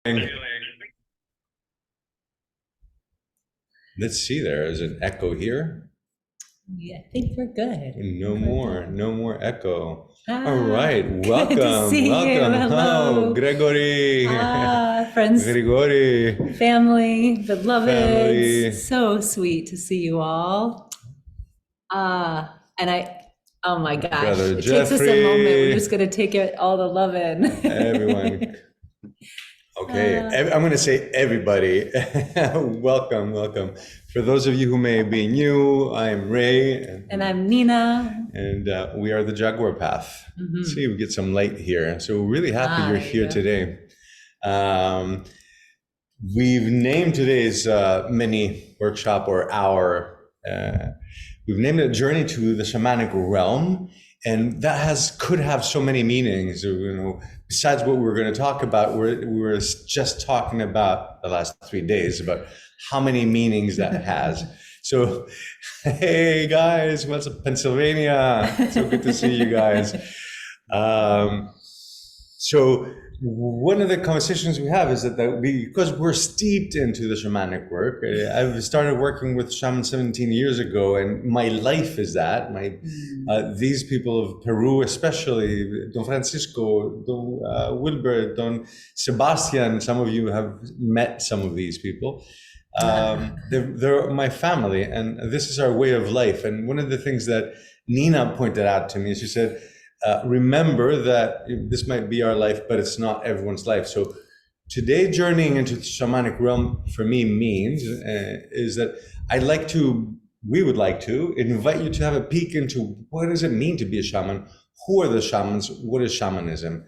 Let's see, there is an echo here. Yeah, I think we're good. No more echo. All Ah, right, good to see you. welcome. Hello. Oh, Gregory. Friends, Grigori. family, beloveds. Family. So sweet to see you all. Oh my gosh, Brother it takes us a moment. We're Jeffrey. just gonna take it all the love in. Everyone. Okay, Uh, I'm going to say everybody, welcome. For those of you who may be new, I'm Ray. and I'm Nina. And we are the Jaguar Path. Let's see, we get some light here. So we're really happy you're There you here go. today. We've named today's mini workshop or hour, we've named it Journey to the Shamanic Realm. And that could have so many meanings. Besides what we're going to talk about, we were just talking about the last 3 days about how many meanings that has. So, hey guys, what's up, Pennsylvania? So good to see you guys. So one of the conversations we have is that because we're steeped into the shamanic work. I've started working with shamans 17 years ago, and my life is that. These people of Peru, especially Don Francisco, Don Wilbert, Don Sebastian. Some of you have met some of these people. They're my family, and this is our way of life. And one of the things that Nina pointed out to me, she said, remember that this might be our life, but it's not everyone's life. So today, journeying into the shamanic realm for me means is that we would like to invite you to have a peek into what does it mean to be a shaman? Who are the shamans? What is shamanism?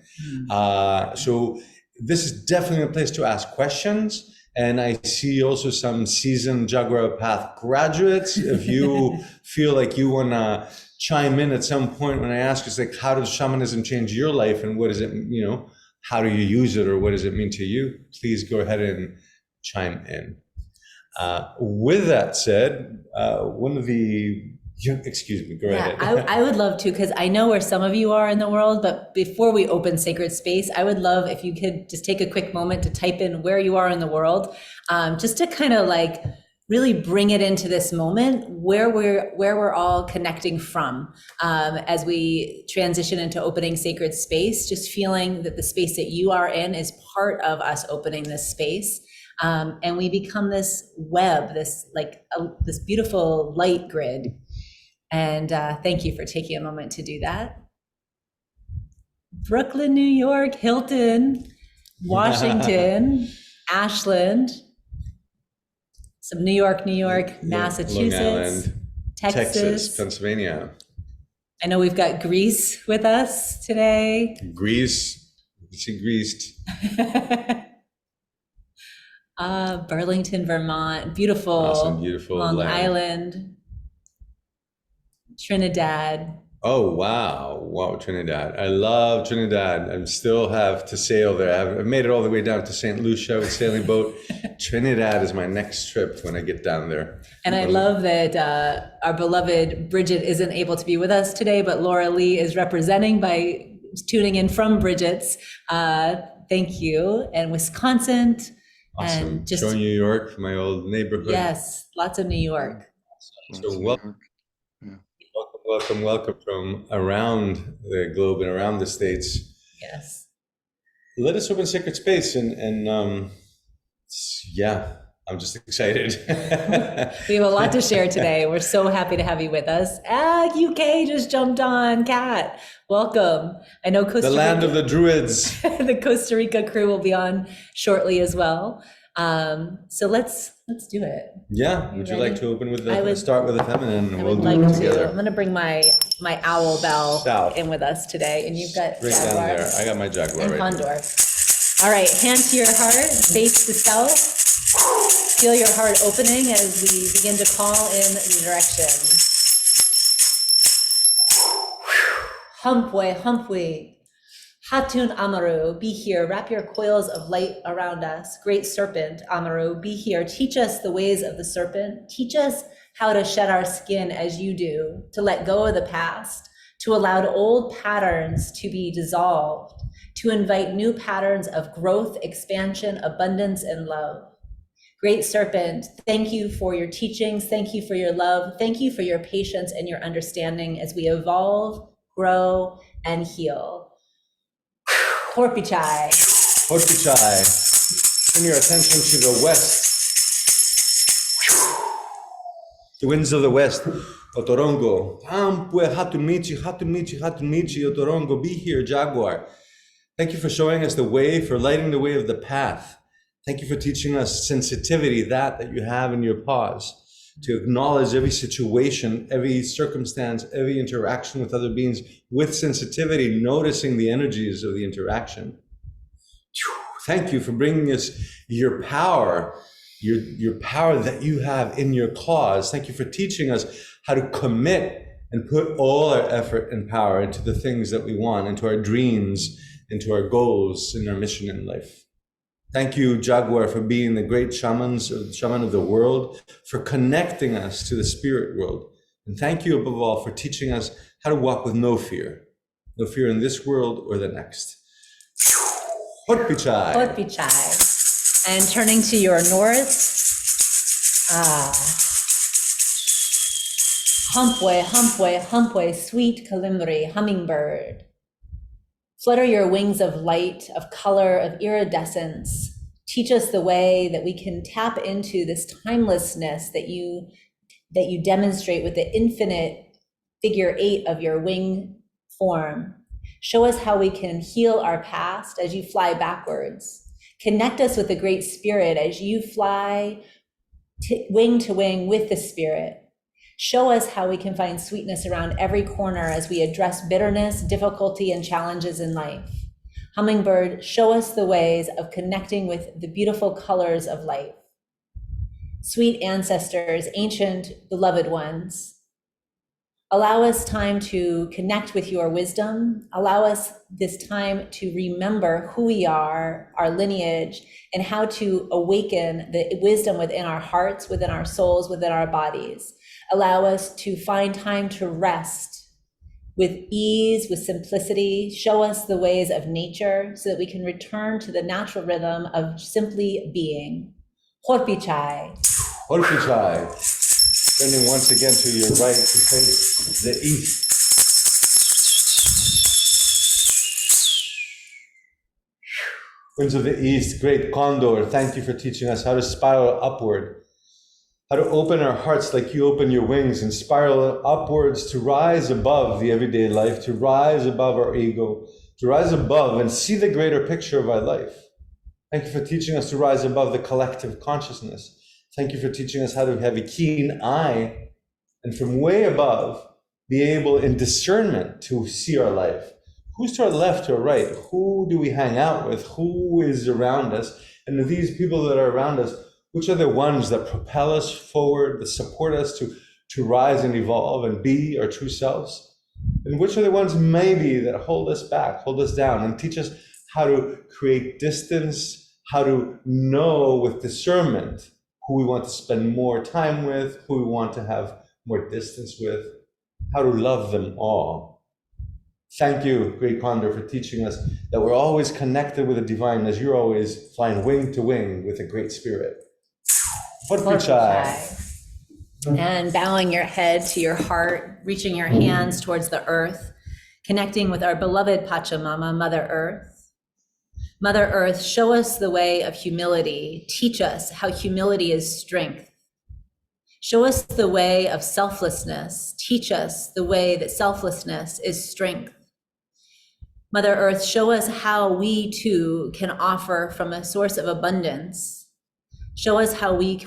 So this is definitely a place to ask questions. And I see also some seasoned Jaguar Path graduates. If you feel like you want to chime in at some point when I ask, it's like, how does shamanism change your life, and what is it, how do you use it, or what does it mean to you? Please go ahead and chime in. With that said, excuse me, go ahead. I would love to, because I know where some of you are in the world, but before we open sacred space, I would love if you could just take a quick moment to type in where you are in the world, just to kind of like really bring it into this moment where we're all connecting from, as we transition into opening sacred space, just feeling that the space that you are in is part of us opening this space. And we become this web, this beautiful light grid. And thank you for taking a moment to do that. Brooklyn, New York, Hilton, Washington, Ashland, some New York, Massachusetts, Texas, Pennsylvania. I know we've got Greece with us today. Greece, she greased. Burlington, Vermont, beautiful, awesome, beautiful Long land. Island, Trinidad. Oh, wow, Trinidad. I love Trinidad. I still have to sail there. I've made it all the way down to St. Lucia with sailing boat. Trinidad is my next trip when I get down there. And I love that our beloved Bridget isn't able to be with us today, but Laura Lee is representing by tuning in from Bridget's. Thank you. And Wisconsin. Awesome. And just New York, my old neighborhood. Yes, lots of New York. So welcome from around the globe and around the States. Yes. Let us open sacred space, and yeah, I'm just excited. We have a lot to share today. We're so happy to have you with us. UK just jumped on. Kat, welcome. I know Costa Rica, the land of the Druids. The Costa Rica crew will be on shortly as well. So let's do it. Yeah. Would you like to open with start with the feminine? I would like to. I'm going to bring my owl bell in with us today, and you've got right down there. I got my Jaguar and Condor. All right, hand to your heart, face the south. Feel your heart opening as we begin to call in the direction. Humpwe. Hatun Amaru, be here. Wrap your coils of light around us. Great serpent, Amaru, be here. Teach us the ways of the serpent. Teach us how to shed our skin as you do, to let go of the past, to allow old patterns to be dissolved, to invite new patterns of growth, expansion, abundance, and love. Great Serpent, thank you for your teachings. Thank you for your love. Thank you for your patience and your understanding as we evolve, grow, and heal. Horpichai. Horpichai. Turn your attention to the west. The winds of the west. Otorongo. Ampue hatumichi, hatumichi, hatumichi, Otorongo. Be here, Jaguar. Thank you for showing us the way, for lighting the way of the path. Thank you for teaching us sensitivity, that you have in your pause, to acknowledge every situation, every circumstance, every interaction with other beings with sensitivity, noticing the energies of the interaction. Thank you for bringing us your power, your power that you have in your cause. Thank you for teaching us how to commit and put all our effort and power into the things that we want, into our dreams, into our goals, and our mission in life. Thank you, Jaguar, for being the great shaman of the world, for connecting us to the spirit world. And thank you, above all, for teaching us how to walk with no fear in this world or the next. Horpichai. Horpichai. And turning to your north, Humpway, humpway, humpway, sweet Kalimri, hummingbird. Flutter your wings of light, of color, of iridescence. Teach us the way that we can tap into this timelessness that you demonstrate with the infinite figure 8 of your wing form. Show us how we can heal our past as you fly backwards. Connect us with the great spirit as you fly wing to wing with the spirit. Show us how we can find sweetness around every corner as we address bitterness, difficulty, and challenges in life. Hummingbird, show us the ways of connecting with the beautiful colors of life. Sweet ancestors, ancient beloved ones, allow us time to connect with your wisdom. Allow us this time to remember who we are, our lineage, and how to awaken the wisdom within our hearts, within our souls, within our bodies. Allow us to find time to rest with ease, with simplicity. Show us the ways of nature so that we can return to the natural rhythm of simply being. Horpichai. Horpichai. Turning once again to your right to face the east. Winds of the east, great condor, thank you for teaching us how to spiral upward. How to open our hearts like you open your wings and spiral upwards to rise above the everyday life, to rise above our ego, to rise above and see the greater picture of our life. Thank you for teaching us to rise above the collective consciousness. Thank you for teaching us how to have a keen eye and from way above be able in discernment to see our life. Who's to our left or right? Who do we hang out with? Who is around us? And of these people that are around us, which are the ones that propel us forward, that support us to rise and evolve and be our true selves? And which are the ones maybe that hold us back, hold us down, and teach us how to create distance, how to know with discernment who we want to spend more time with, who we want to have more distance with, how to love them all. Thank you, Great Condor, for teaching us that we're always connected with the divine as you're always flying wing to wing with a great spirit. Horpichai. And bowing your head to your heart, reaching your hands towards the earth, connecting with our beloved Pachamama, Mother Earth. Mother Earth, show us the way of humility. Teach us how humility is strength. Show us the way of selflessness. Teach us the way that selflessness is strength. Mother Earth, show us how we too can offer from a source of abundance. Show us how we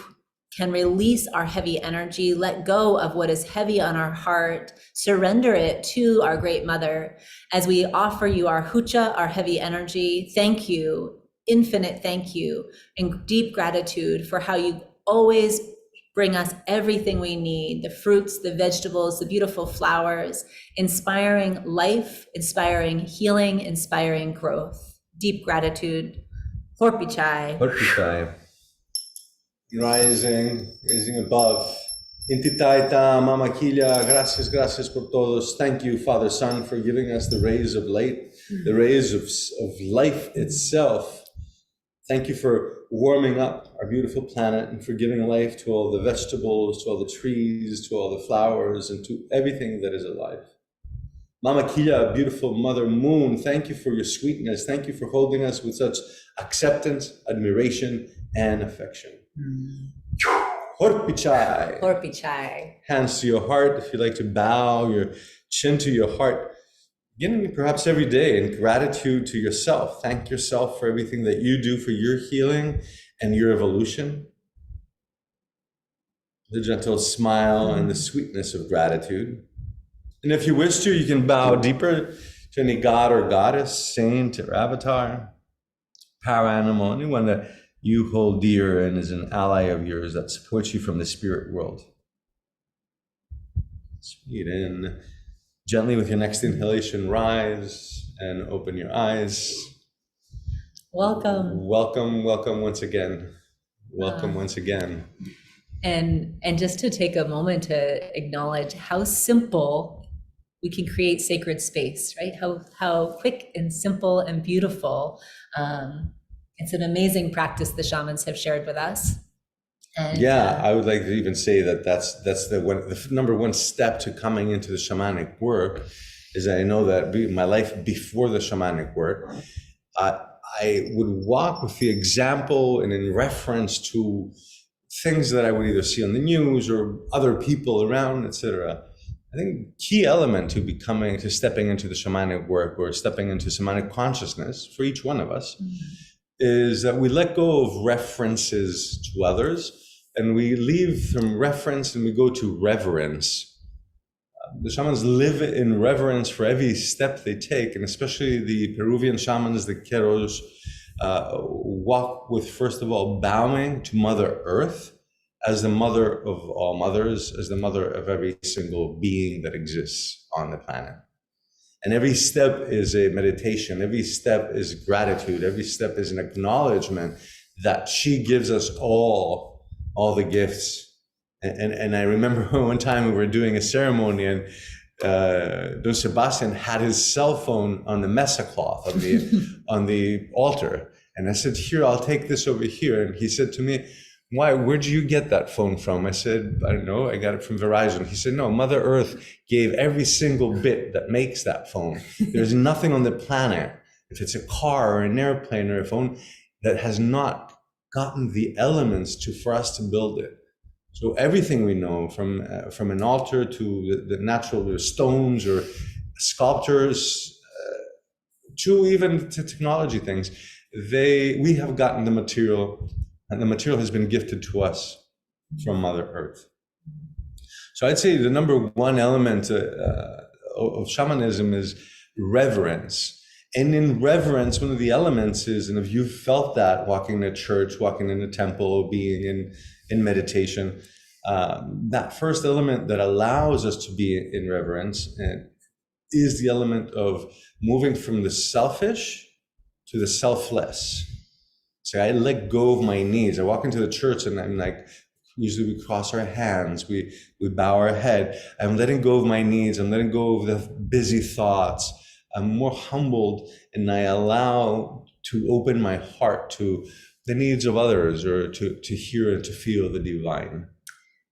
can release our heavy energy, let go of what is heavy on our heart, surrender it to our Great Mother as we offer you our hucha, our heavy energy. Thank you, infinite thank you, and deep gratitude for how you always bring us everything we need, the fruits, the vegetables, the beautiful flowers, inspiring life, inspiring healing, inspiring growth. Deep gratitude. Horpichai. Horpichai. Rising above. Intitaita, Mama Quilla, gracias por todos. Thank you, Father Sun, for giving us the rays of light the rays of life itself. Thank you for warming up our beautiful planet and for giving life to all the vegetables, to all the trees, to all the flowers, and to everything that is alive. Mama Kia, beautiful Mother Moon, thank you for your sweetness. Thank you for holding us with such acceptance, admiration, and affection. Horpichai. Horpichai. Hands to your heart. If you like to bow your chin to your heart, beginning perhaps every day in gratitude to yourself. Thank yourself for everything that you do for your healing and your evolution. The gentle smile and the sweetness of gratitude. And if you wish to, you can bow deeper to any god or goddess, saint or avatar, power animal, anyone that you hold dear and is an ally of yours that supports you from the spirit world. Sweet. And gently with your next inhalation, rise and open your eyes. Welcome. Welcome once again. Welcome once again. And just to take a moment to acknowledge how simple we can create sacred space, right? How quick and simple and beautiful. It's an amazing practice the shamans have shared with us. And, I would like to even say that that's the number one step to coming into the shamanic work is that I know that my life before the shamanic work, I would walk with the example and in reference to things that I would either see on the news or other people around, etc. I think key element to stepping into the shamanic work or stepping into shamanic consciousness for each one of us is that we let go of references to others and we leave from reference and we go to reverence. The shamans live in reverence for every step they take, and especially the Peruvian shamans, the Queros, walk with, first of all, bowing to Mother Earth as the mother of all mothers, as the mother of every single being that exists on the planet. And every step is a meditation, every step is gratitude, every step is an acknowledgement that she gives us all the gifts. And I remember one time we were doing a ceremony and Don Sebastian had his cell phone on the mesa cloth on the altar. And I said, here, I'll take this over here. And he said to me, where'd you get that phone from? I said, I don't know, I got it from Verizon. He said, no, Mother Earth gave every single bit that makes that phone. There's nothing on the planet, if it's a car or an airplane or a phone, that has not gotten the elements for us to build it. So everything we know, from an altar to the natural stones or sculptures, to even to technology things, we have gotten the material, and the material has been gifted to us from Mother Earth. So I'd say the number one element of shamanism is reverence. And in reverence, one of the elements is, and if you've felt that walking in a church, walking in a temple, being in meditation, that first element that allows us to be in reverence is the element of moving from the selfish to the selfless. So I let go of my needs. I walk into the church and I'm like, usually we cross our hands, we bow our head. I'm letting go of my needs. I'm letting go of the busy thoughts. I'm more humbled and I allow to open my heart to the needs of others or to hear and to feel the divine.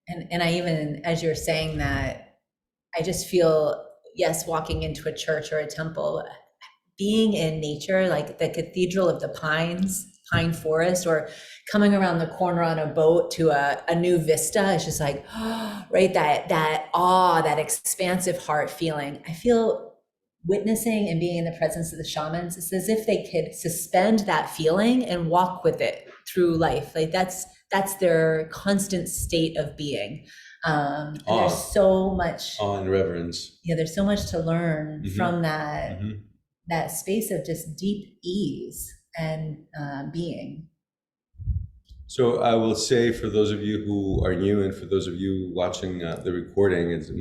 And I even, as you're saying that, I just feel, yes, walking into a church or a temple, being in nature, like the Cathedral of the Pines, pine forest, or coming around the corner on a boat to a new vista, it's just like, right, that awe, that expansive heart feeling. I feel witnessing and being in the presence of the shamans, it's as if they could suspend that feeling and walk with it through life. Like that's their constant state of being. And there's so much awe and reverence. Yeah, there's so much to learn from that that space of just deep ease and being. So I will say, for those of you who are new and for those of you watching the recording, it's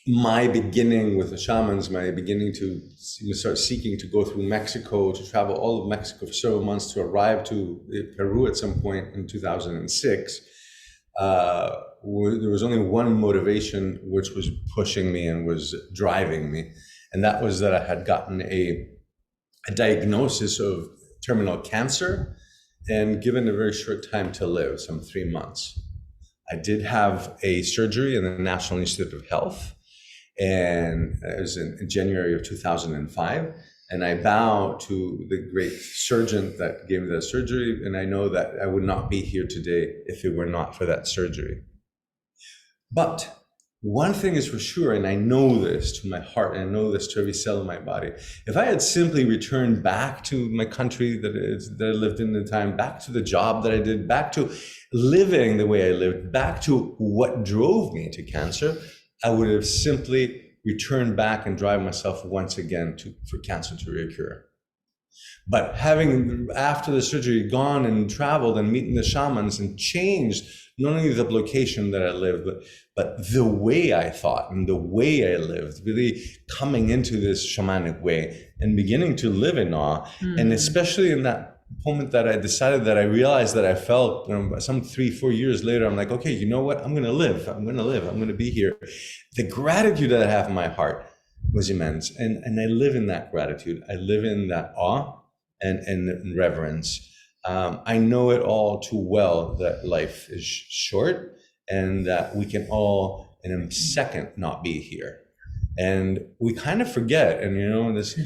my beginning with the shamans, my beginning to start seeking to go through Mexico, to travel all of Mexico for several months, to arrive to Peru at some point in 2006. There was only one motivation which was pushing me and was driving me, And that was that I had gotten a diagnosis of terminal cancer and given a very short time to live, some 3 months. I did have a surgery in the National Institute of Health, and it was in January of 2005. And I bow to the great surgeon that gave me that surgery, and I know that I would not be here today if it were not for that surgery. But one thing is for sure, and I know this to my heart, and I know this to every cell in my body. If I had simply returned back to my country that I lived in the time, back to the job that I did, back to living the way I lived, back to what drove me to cancer, I would have simply returned back and drive myself once again for cancer to reoccur. But having, after the surgery, gone and traveled and meeting the shamans and changed not only the location that I lived, but the way I thought and the way I lived, really coming into this shamanic way and beginning to live in awe. And especially in that moment that I decided, that I realized that I felt, some 3-4 years later, I'm like, okay, you know what? I'm going to live. I'm going to be here. The gratitude that I have in my heart was immense. And I live in that gratitude. I live in that awe and reverence. I know it all too well that life is short and that we can all in a second not be here. And we kind of forget, and this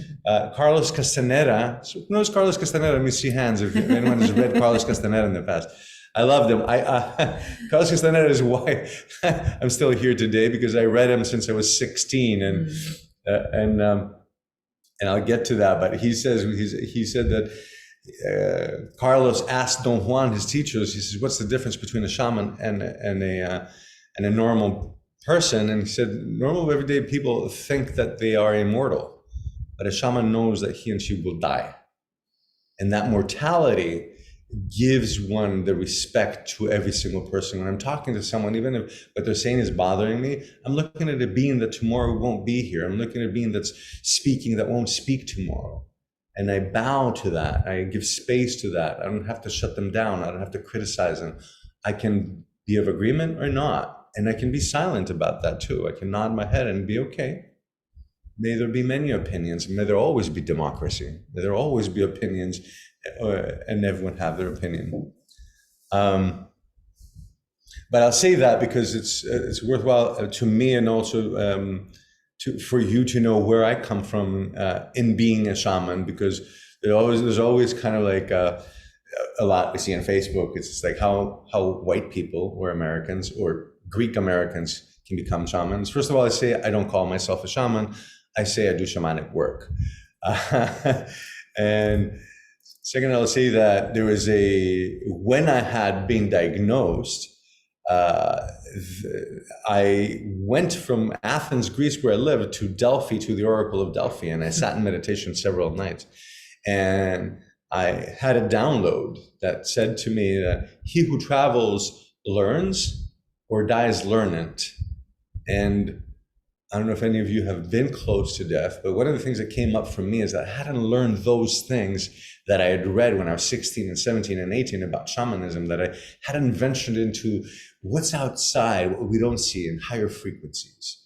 Carlos Castaneda, so who knows Carlos Castaneda? Let me see hands if anyone has read Carlos Castaneda in the past. I loved him. Carlos Castaneda is why I'm still here today, because I read him since I was 16, and I'll get to that. But he said that Carlos asked Don Juan, his teachers, he says, "What's the difference between a shaman and a normal person?" And he said, normal everyday people think that they are immortal, but a shaman knows that he and she will die. And that mortality gives one the respect to every single person. When I'm talking to someone, even if what they're saying is bothering me, I'm looking at a being that tomorrow won't be here. I'm looking at a being that's speaking that won't speak tomorrow. And I bow to that. I give space to that. I don't have to shut them down. I don't have to criticize them. I can be of agreement or not. And I can be silent about that too. I can nod my head and be okay. May there be many opinions. May there always be democracy. May there always be opinions, and everyone have their opinion. But I'll say that because it's worthwhile to me, and also for you to know where I come from in being a shaman, because there's always kind of like a lot we see on Facebook. It's just like how white people or Americans or Greek Americans can become shamans. First of all, I say I don't call myself a shaman. I say I do shamanic work. And second, I'll say that there was when I had been diagnosed, I went from Athens, Greece, where I lived, to Delphi, to the Oracle of Delphi, and I sat in meditation several nights. And I had a download that said to me that he who travels learns or dies learnant. And I don't know if any of you have been close to death, but one of the things that came up for me is that I hadn't learned those things that I had read when I was 16 and 17 and 18 about shamanism, that I hadn't ventured into what's outside, what we don't see in higher frequencies.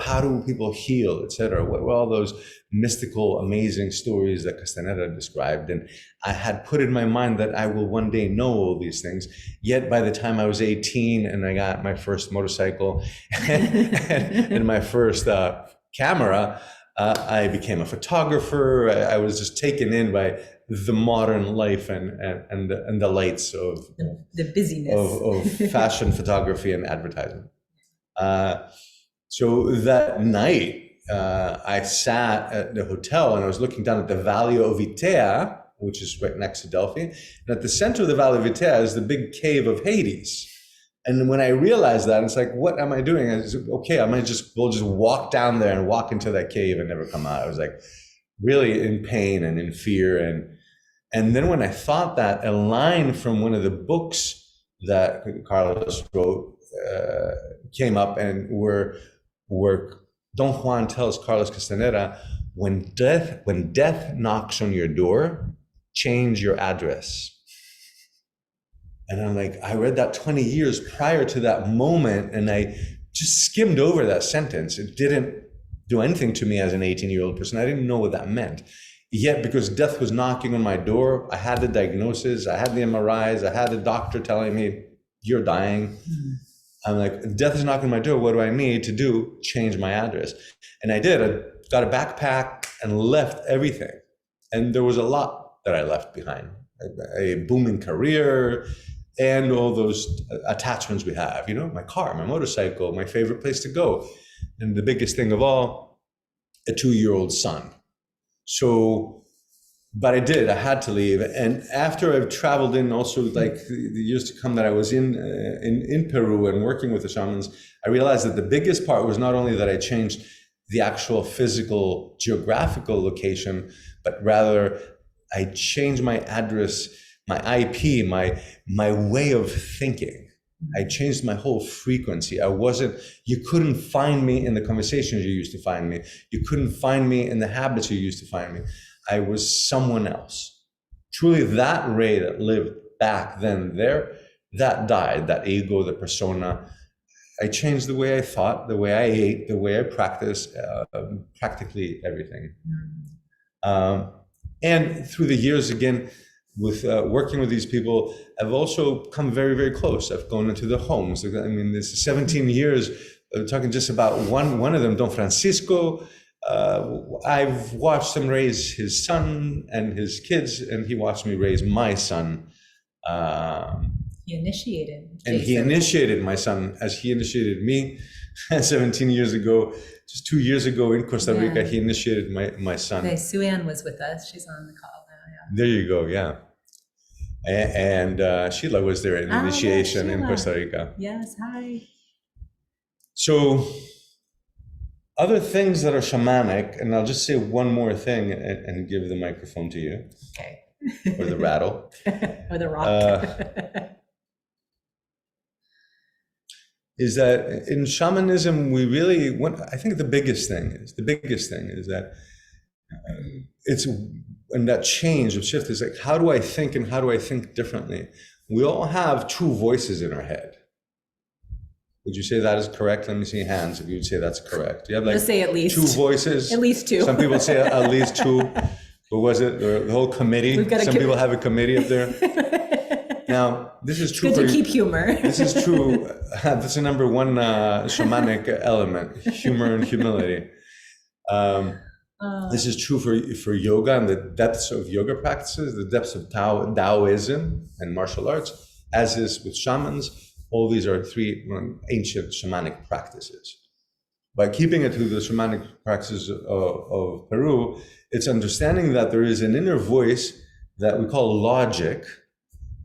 How do people heal, etc.? What were all those mystical, amazing stories that Castaneda described? And I had put in my mind that I will one day know all these things. Yet by the time I was 18 and I got my first motorcycle and my first camera, I became a photographer. I was just taken in by the modern life and the lights of the busyness of fashion photography and advertising. So that night, I sat at the hotel and I was looking down at the Valley of Itea, which is right next to Delphi. And at the center of the Valley of Itea is the big cave of Hades. And when I realized that, it's like, what am I doing? I said, okay, we'll just walk down there and walk into that cave and never come out. I was like really in pain and in fear. And then when I thought that, a line from one of the books that Carlos wrote came up, and where Don Juan tells Carlos Castaneda, when death knocks on your door, change your address. And I'm like, I read that 20 years prior to that moment, and I just skimmed over that sentence. It didn't do anything to me as an 18-year-old person. I didn't know what that meant. Yet, because death was knocking on my door, I had the diagnosis, I had the MRIs, I had the doctor telling me, you're dying. I'm like, death is knocking on my door. What do I need to do? Change my address. And I did. I got a backpack and left everything. And there was a lot that I left behind. A booming career and all those attachments we have, you know, my car, my motorcycle, my favorite place to go. And the biggest thing of all, a 2-year-old son. So, but I had to leave. And after I've traveled in also like the years to come that I was in Peru and working with the shamans, I realized that the biggest part was not only that I changed the actual physical geographical location, but rather I changed my address, my IP, my way of thinking. I changed my whole frequency. You couldn't find me in the conversations you used to find me. You couldn't find me in the habits you used to find me. I was someone else. Truly that Ray that lived back then there, that died, that ego, the persona. I changed the way I thought, the way I ate, the way I practiced, practically everything. And through the years, again, with working with these people, I've also come very, very close. I've gone into the homes. I mean, this 17 years, talking just about one of them, Don Francisco. I've watched him raise his son and his kids, and he watched me raise my son. He initiated. And he initiated my son as he initiated me 17 years ago. Just 2 years ago in Costa Rica, he initiated my son. Okay, Sue Ann was with us. She's on the call now. Yeah. There you go. Yeah. And Sheila was there in initiation in Costa Rica. Yes. Hi. So other things that are shamanic, and I'll just say one more thing and give the microphone to you. Okay. Or the rattle. Or the rock. Is that in shamanism, we really I think the biggest thing is that it's, and that change of shift is like, how do I think and how do I think differently? We all have two voices in our head. Would you say that is correct? Let me see hands if you would say that's correct. You have like say at least 2 voices. At least 2. Some people say at least 2. What was it? The whole committee? Some people have a committee up there. Now, this is true. Good to keep humor. This is true. That's the number one shamanic element: humor and humility. This is true for yoga and the depths of yoga practices, the depths of Taoism and martial arts, as is with shamans. All these are 3 ancient shamanic practices. By keeping it to the shamanic practices of Peru, it's understanding that there is an inner voice that we call logic.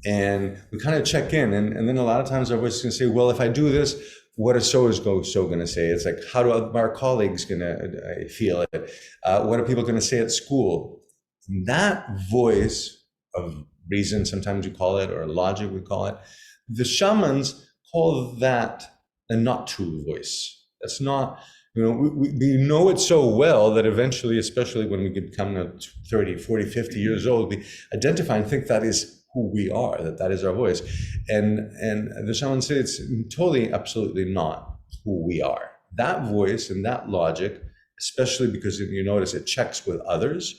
And we kind of check in, and then a lot of times our voice is going to say, well, if I do this, what is so going to say? It's like, how do our colleagues going to feel it? What are people going to say at school? And that voice of reason, sometimes we call it, or logic we call it, the shamans call that a not true voice. That's not, we know it so well that eventually, especially when we become 30, 40, 50 years old, we identify and think that is who we are, that is our voice. And the shamans say it's totally, absolutely not who we are. That voice and that logic, especially because you notice it checks with others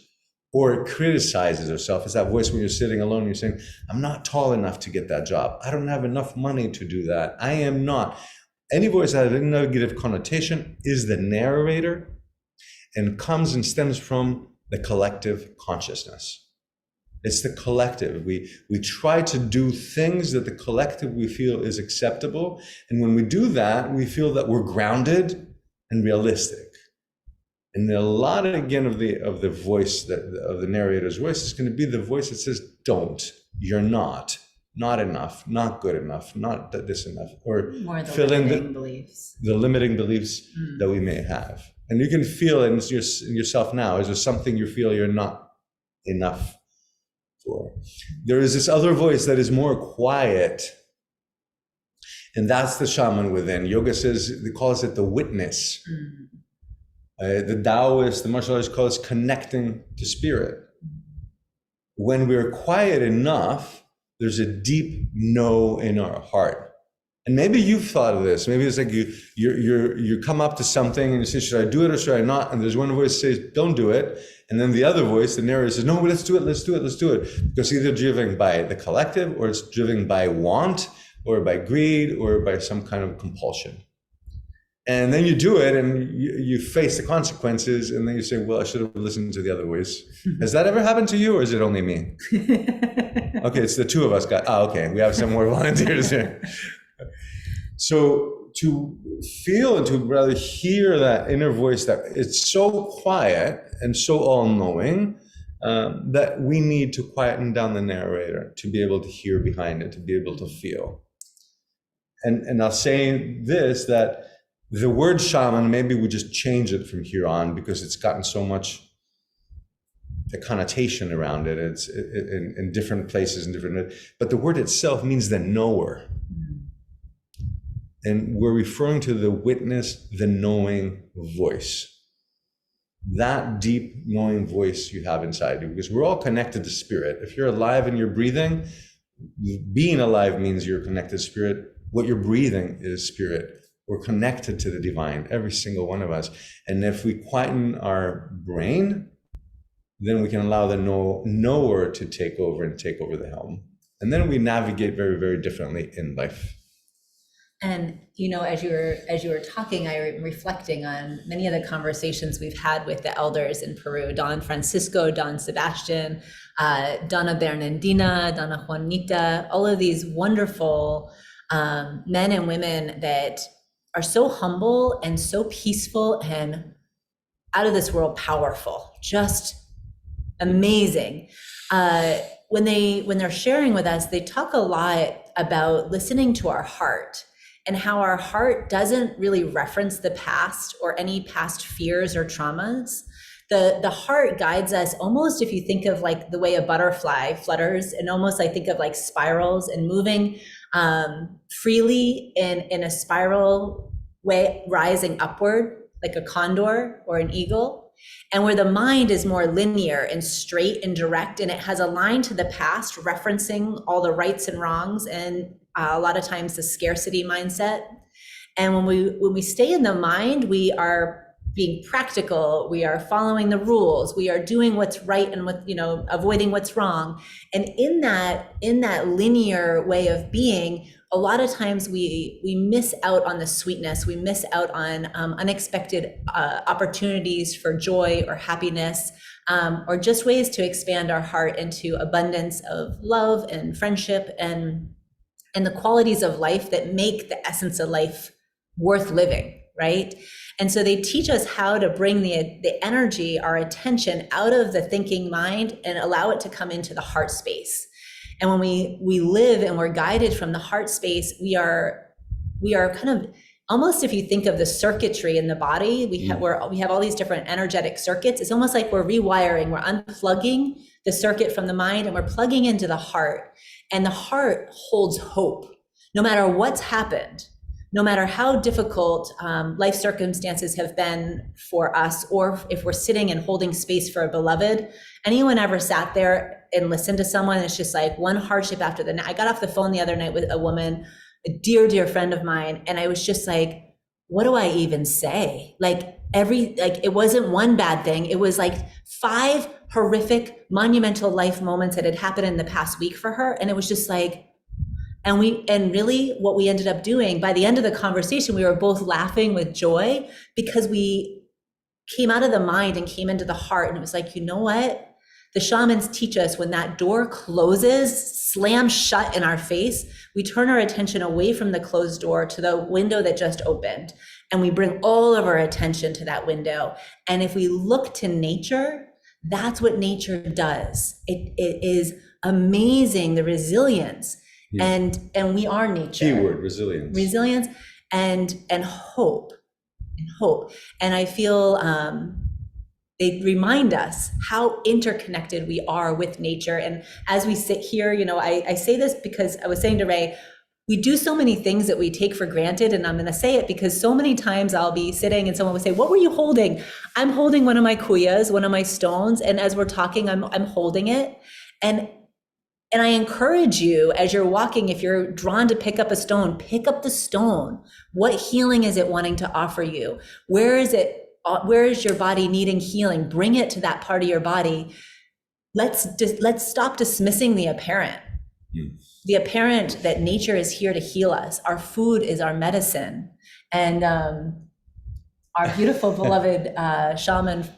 or it criticizes itself. It's that voice when you're sitting alone, you're saying, I'm not tall enough to get that job. I don't have enough money to do that. I am not. Any voice that has a negative connotation is the narrator and comes and stems from the collective consciousness. It's the collective. We try to do things that the collective we feel is acceptable. And when we do that, we feel that we're grounded and realistic. And a lot, again, of the voice, of the narrator's voice is going to be the voice that says, don't, you're not enough, not good enough, not this enough. Or more the fill limiting in beliefs. The limiting beliefs that we may have. And you can feel in yourself now, is there something you feel you're not enough for? There is this other voice that is more quiet, and that's the shaman within. Yoga calls it the witness. The Taoists, the martial artists call it connecting to spirit. When we're quiet enough, there's a deep no in our heart. And maybe you've thought of this. Maybe it's like you come up to something and you say, should I do it or should I not? And there's one voice that says, don't do it. And then the other voice, the narrator, says, no, but let's do it, let's do it, let's do it. Because it's either driven by the collective, or it's driven by want, or by greed, or by some kind of compulsion. And then you do it and you face the consequences, and then you say, well, I should have listened to the other voice. Has that ever happened to you, or is it only me? Okay, it's the two of us. Okay, we have some more volunteers here. So to feel and to rather hear that inner voice, that it's so quiet and so all-knowing, that we need to quieten down the narrator to be able to hear behind it, to be able to feel. And I'll say this, that the word shaman, maybe we just change it from here on because it's gotten so much the connotation around it. It's in different places and different, but the word itself means the knower. And we're referring to the witness, the knowing voice. That deep knowing voice you have inside you, because we're all connected to spirit. If you're alive and you're breathing, being alive means you're connected to spirit. What you're breathing is spirit. We're connected to the divine, every single one of us. And if we quieten our brain, then we can allow the knower to take over and take over the helm. And then we navigate very, very differently in life. And, you know, as you were talking, I'm reflecting on many of the conversations we've had with the elders in Peru, Don Francisco, Don Sebastian, Donna Bernardina, Donna Juanita, all of these wonderful men and women that are so humble and so peaceful and out of this world powerful, just amazing. When they're sharing with us, they talk a lot about listening to our heart and how our heart doesn't really reference the past or any past fears or traumas. The heart guides us almost, if you think of like the way a butterfly flutters, and almost I think of like spirals and moving freely in a spiral way, rising upward like a condor or an eagle. And where the mind is more linear and straight and direct, and it has a line to the past referencing all the rights and wrongs, and a lot of times the scarcity mindset. And when we stay in the mind, we are being practical, we are following the rules, we are doing what's right and what, avoiding what's wrong. And in that linear way of being, a lot of times we miss out on the sweetness, we miss out on unexpected opportunities for joy or happiness, or just ways to expand our heart into abundance of love and friendship and the qualities of life that make the essence of life worth living, right? And so they teach us how to bring the energy, our attention out of the thinking mind and allow it to come into the heart space. And when we live and we're guided from the heart space, we are kind of almost, if you think of the circuitry in the body, we have all these different energetic circuits. It's almost like we're rewiring, we're unplugging the circuit from the mind and we're plugging into the heart. And the heart holds hope, no matter what's happened, no matter how difficult life circumstances have been for us, or if we're sitting and holding space for a beloved. Anyone ever sat there and listened to someone? It's just like one hardship after the next. I got off the phone the other night with a woman, a dear, dear friend of mine, and I was just like, what do I even say? It wasn't one bad thing. It was like 5 horrific, monumental life moments that had happened in the past week for her. And it was just like, and really what we ended up doing by the end of the conversation, we were both laughing with joy because we came out of the mind and came into the heart. And it was like, you know what? The shamans teach us when that door closes, slams shut in our face, we turn our attention away from the closed door to the window that just opened. And we bring all of our attention to that window. And if we look to nature, that's what nature does. It is amazing, the resilience. Yeah. And we are nature. Keyword, resilience. Resilience and hope. And I feel they remind us how interconnected we are with nature. And as we sit here, I say this because I was saying to Ray, we do so many things that we take for granted. And I'm going to say it because so many times I'll be sitting and someone will say, what were you holding? I'm holding one of my kuyas, one of my stones. And as we're talking, I'm holding it. And And I encourage you, as you're walking, if you're drawn to pick up a stone, pick up the stone. What healing is it wanting to offer you? Where is it? Where is your body needing healing? Bring it to that part of your body. Let's stop dismissing the apparent. The apparent that nature is here to heal us. Our food is our medicine. And our beautiful, beloved shaman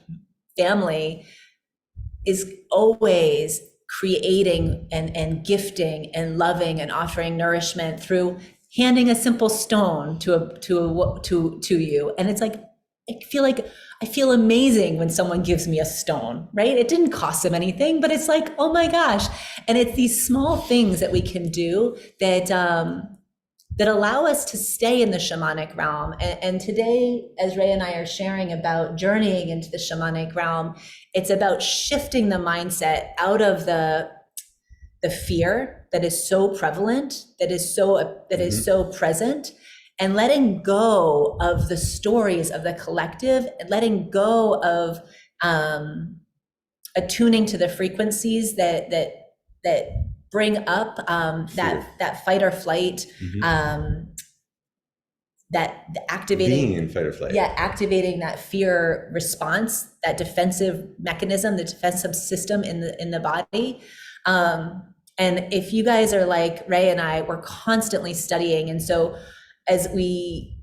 family is always creating and gifting and loving and offering nourishment through handing a simple stone to you. And it's like, I feel amazing when someone gives me a stone, right? It didn't cost them anything, but it's like, oh my gosh. And it's these small things that we can do that that allow us to stay in the shamanic realm. And today, as Ray and I are sharing about journeying into the shamanic realm, it's about shifting the mindset out of the fear that is so prevalent, that is so present, and letting go of the stories of the collective, and letting go of attuning to the frequencies that bring up that fight or flight, that activating being in fight or flight. Yeah, activating that fear response, that defensive mechanism, the defensive system in the body. And if you guys are like Ray and I, we're constantly studying, and so as we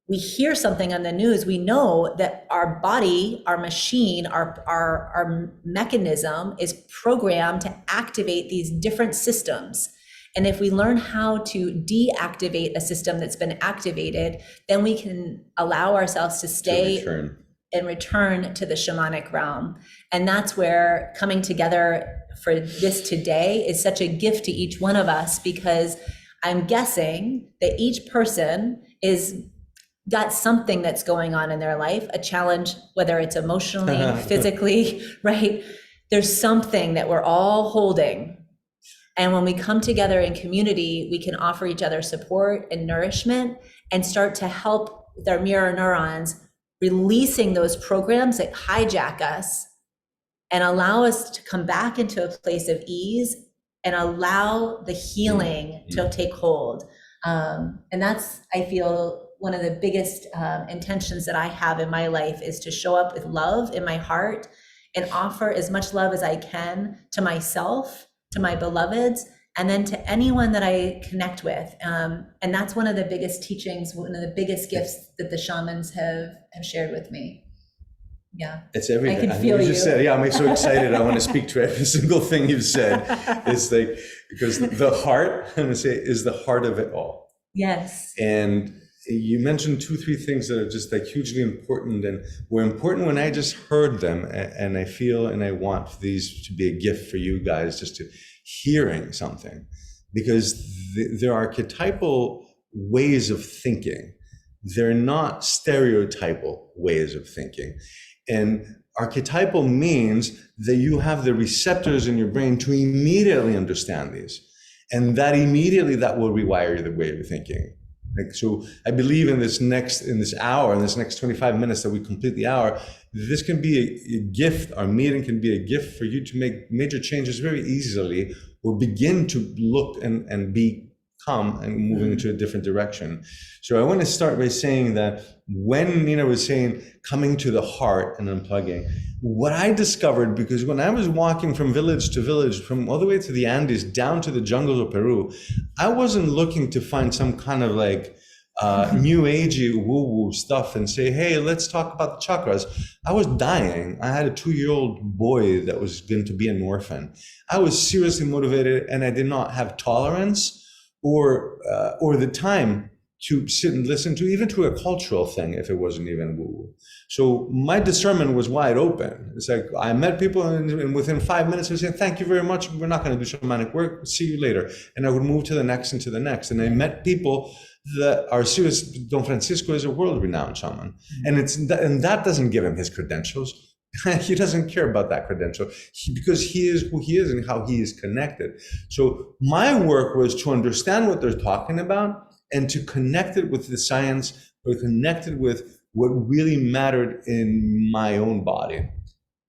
hear something on the news, we know that our body, our machine, our mechanism is programmed to activate these different systems. And if we learn how to deactivate a system that's been activated, then we can allow ourselves to stay and return to the shamanic realm. And that's where coming together for this today is such a gift to each one of us, because I'm guessing that each person is got something that's going on in their life, a challenge, whether it's emotionally, physically, right? There's something that we're all holding. And when we come together in community, we can offer each other support and nourishment and start to help with our mirror neurons, releasing those programs that hijack us and allow us to come back into a place of ease and allow the healing to take hold. And that's, I feel, one of the biggest intentions that I have in my life is to show up with love in my heart and offer as much love as I can to myself, to my beloveds, and then to anyone that I connect with. And that's one of the biggest teachings, one of the biggest gifts that the shamans have shared with me. Yeah. It's everything. I can feel you you. Just said, yeah, I'm so excited. I want to speak to every single thing you've said. It's like, because the heart, I'm going to say, is the heart of it all. Yes. And you mentioned 2-3 things that are just like hugely important, and were important when I just heard them. And I feel and I want these to be a gift for you guys, just to hearing something, because there are archetypal ways of thinking. They're not stereotypal ways of thinking. And archetypal means that you have the receptors in your brain to immediately understand these. And that immediately, that will rewire the way you're thinking. Like, so I believe in this next 25 minutes that we complete the hour, this can be a gift. Our meeting can be a gift for you to make major changes very easily, or begin to look and become and moving into a different direction. So I want to start by saying that when Nina was saying coming to the heart and unplugging, what I discovered, because when I was walking from village to village, from all the way to the Andes down to the jungles of Peru, I wasn't looking to find some kind of like new agey woo-woo stuff and say, hey, let's talk about the chakras. I was dying. I had a 2-year-old boy that was going to be an orphan. I was seriously motivated, and I did not have tolerance or the time to sit and listen to, even to a cultural thing, if it wasn't even woo-woo. So my discernment was wide open. It's like I met people, and within 5 minutes I was saying, thank you very much, we're not going to do shamanic work, see you later. And I would move to the next and to the next. And I met people that are serious. Don Francisco is a world-renowned shaman. And that doesn't give him his credentials. He doesn't care about that credential, because he is who he is and how he is connected. So my work was to understand what they're talking about and to connect it with the science, or connect it with what really mattered in my own body.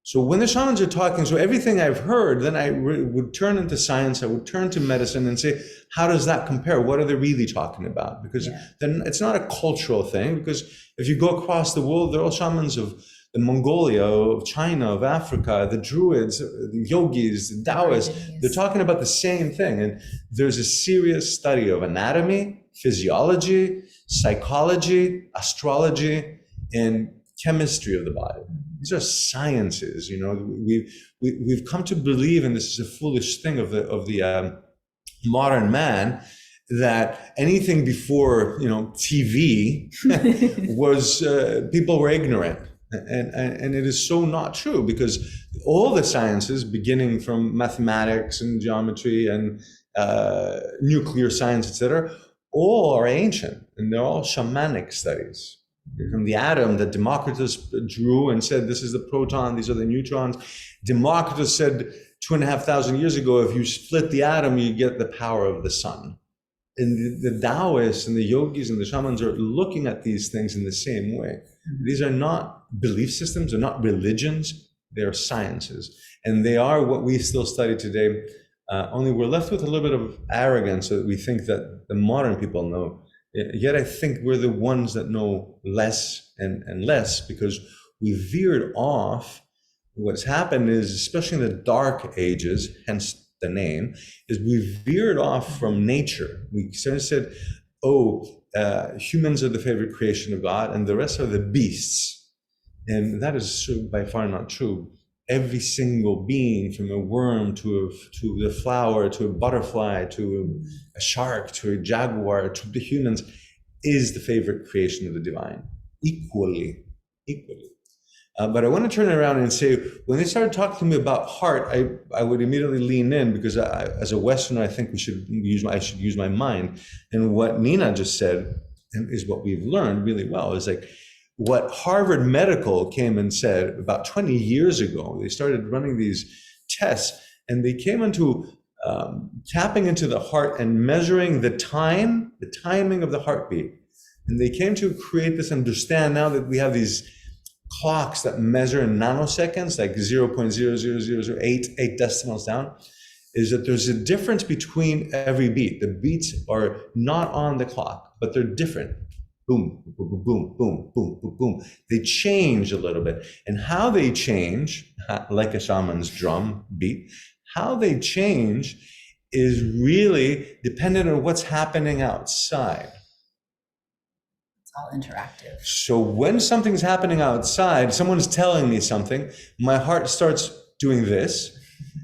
So when the shamans are talking, so everything I've heard, then I would turn into science, I would turn to medicine and say, how does that compare? What are they really talking about? Because then it's not a cultural thing, because if you go across the world, they're all shamans of the Mongolia, of China, of Africa, the Druids, the yogis, the Taoists, they're talking about the same thing. And there's a serious study of anatomy, physiology, psychology, astrology, and chemistry of the body. These are sciences, you know. We've come to believe, and this is a foolish thing of the modern man, that anything before, you know, TV was people were ignorant, and it is so not true, because all the sciences, beginning from mathematics and geometry and nuclear science, etc., all are ancient, and they're all shamanic studies. From the atom that Democritus drew and said, this is the proton, these are the neutrons. Democritus said 2,500 years ago, if you split the atom, you get the power of the sun. And the Taoists and the yogis and the shamans are looking at these things in the same way. These are not belief systems, they're not religions, they are sciences. And they are what we still study today. Only we're left with a little bit of arrogance that we think that the modern people know. Yet I think we're the ones that know less and less, because we veered off. What's happened is, especially in the dark ages, hence the name, is we veered off from nature. We sort of said, humans are the favorite creation of God and the rest are the beasts. And that is by far not true. Every single being, from a worm to the flower, to a butterfly, to a shark, to a jaguar, to the humans, is the favorite creation of the divine, equally. But I want to turn it around and say, when they started talking to me about heart, I would immediately lean in, because as a Westerner, I think I should use my mind. And what Nina just said is what we've learned really well, is like, what Harvard Medical came and said about 20 years ago. They started running these tests, and they came into tapping into the heart and measuring the timing of the heartbeat. And they came to create this, understand now that we have these clocks that measure in nanoseconds, like 0.00008 decimals down, is that there's a difference between every beat. The beats are not on the clock, but they're different. Boom, boom, boom, boom, boom, boom, boom. They change a little bit. And how they change, like a shaman's drum beat, how they change is really dependent on what's happening outside. It's all interactive. So when something's happening outside, someone's telling me something, my heart starts doing this,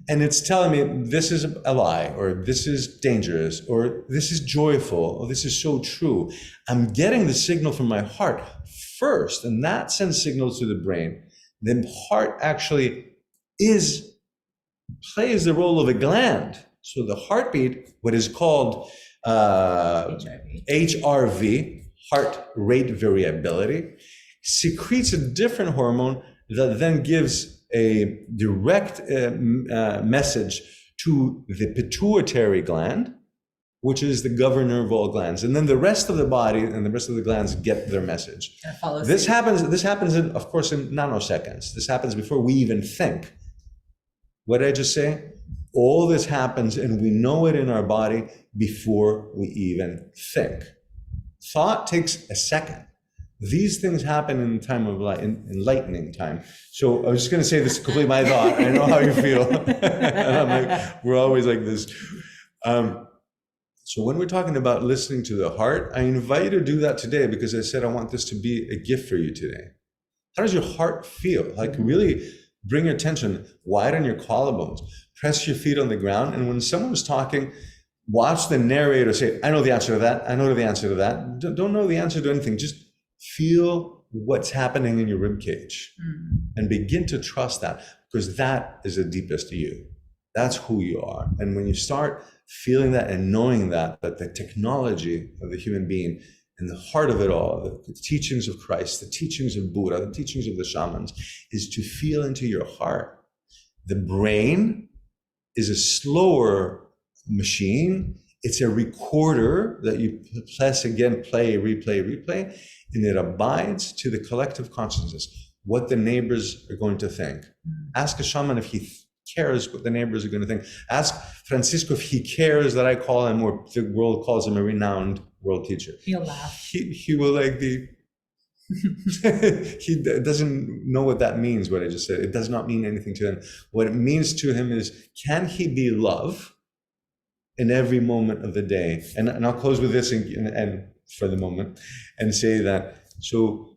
and it's telling me this is a lie, or this is dangerous, or this is joyful, or this is so true. I'm getting the signal from my heart first, and that sends signals to the brain. The heart actually plays the role of a gland. So the heartbeat, what is called HRV, heart rate variability, secretes a different hormone that then gives a direct message to the pituitary gland, which is the governor of all glands. And then the rest of the body and the rest of the glands get their message. This happens, of course, in nanoseconds. This happens before we even think. What did I just say? All this happens, and we know it in our body before we even think. Thought takes a second. These things happen in time of enlightening time. So I was just going to say this is completely my thought. I know how you feel. I'm like, we're always like this. So when we're talking about listening to the heart, I invite you to do that today, because I said I want this to be a gift for you today. How does your heart feel? Like, really bring your attention, widen your collarbones, press your feet on the ground, and when someone's talking, watch the narrator say, I know the answer to that, I know the answer to that. Don't know the answer to anything, just feel what's happening in your rib cage and begin to trust that, because that is the deepest you. That's who you are. And when you start feeling that and knowing that the technology of the human being and the heart of it all, the teachings of Christ, the teachings of Buddha, the teachings of the shamans, is to feel into your heart. The brain is a slower machine. It's a recorder that you press again, play, replay, and it abides to the collective consciousness. what the neighbors are going to think. Ask a shaman if he cares what the neighbors are going to think. Ask Francisco if he cares that I call him, or the world calls him a renowned world teacher. He'll laugh. He will like the, he doesn't know what that means, what I just said. It does not mean anything to him. What it means to him is, can he be love in every moment of the day? And I'll close with this and for the moment and say that, so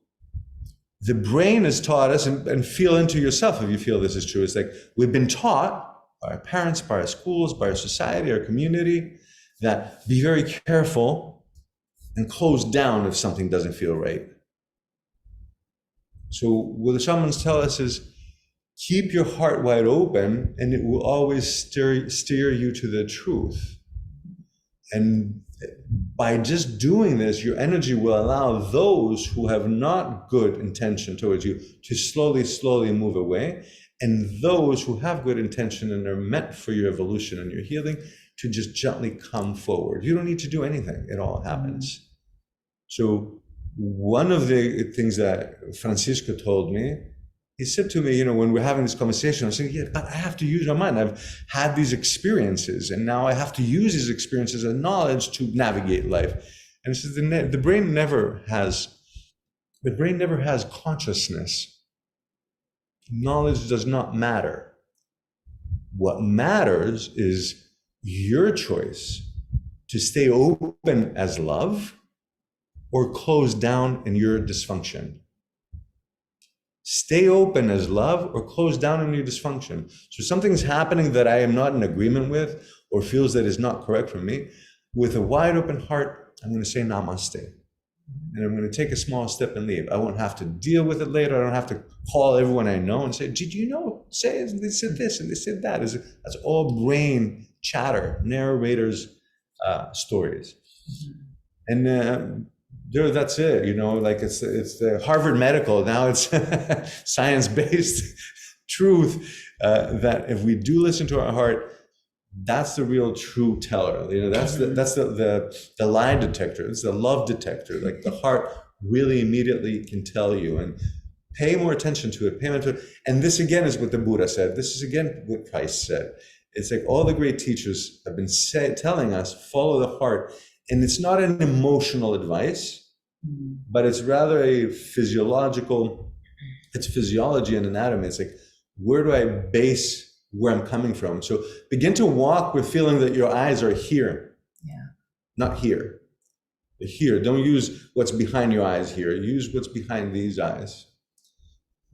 the brain has taught us, and feel into yourself if you feel this is true. It's like we've been taught by our parents, by our schools, by our society, our community, that be very careful and close down if something doesn't feel right. So what the shamans tell us is, keep your heart wide open and it will always steer you to the truth. And by just doing this, your energy will allow those who have not good intention towards you to slowly move away. And those who have good intention and are meant for your evolution and your healing to just gently come forward. You don't need to do anything. It all happens. So one of the things that Francisco told me, he said to me, when we're having this conversation, I'm saying, yeah, but I have to use my mind. I've had these experiences, and now I have to use these experiences as knowledge to navigate life. And he says the brain never has consciousness. Knowledge does not matter. What matters is your choice to stay open as love or close down in your dysfunction. Stay open as love or close down in your dysfunction. So something's happening that I am not in agreement with or feels that is not correct for me. With a wide open heart, I'm going to say namaste. And I'm going to take a small step and leave. I won't have to deal with it later. I don't have to call everyone I know and say, did you know? Say they said this and they said that. That's all brain chatter, narrators' stories. And that's it, like it's the Harvard Medical. Now it's science-based truth that if we do listen to our heart, that's the real true teller. That's the lie detector. It's the love detector. Like the heart really immediately can tell you, and pay more attention to it. Pay more attention to it. And this again is what the Buddha said. This is again what Christ said. It's like all the great teachers have been telling us, follow the heart. And it's not an emotional advice, but it's rather a physiological, it's physiology and anatomy. It's like, where do I base where I'm coming from? So begin to walk with feeling that your eyes are here, not here. They're here. Don't use what's behind your eyes here. Use what's behind these eyes.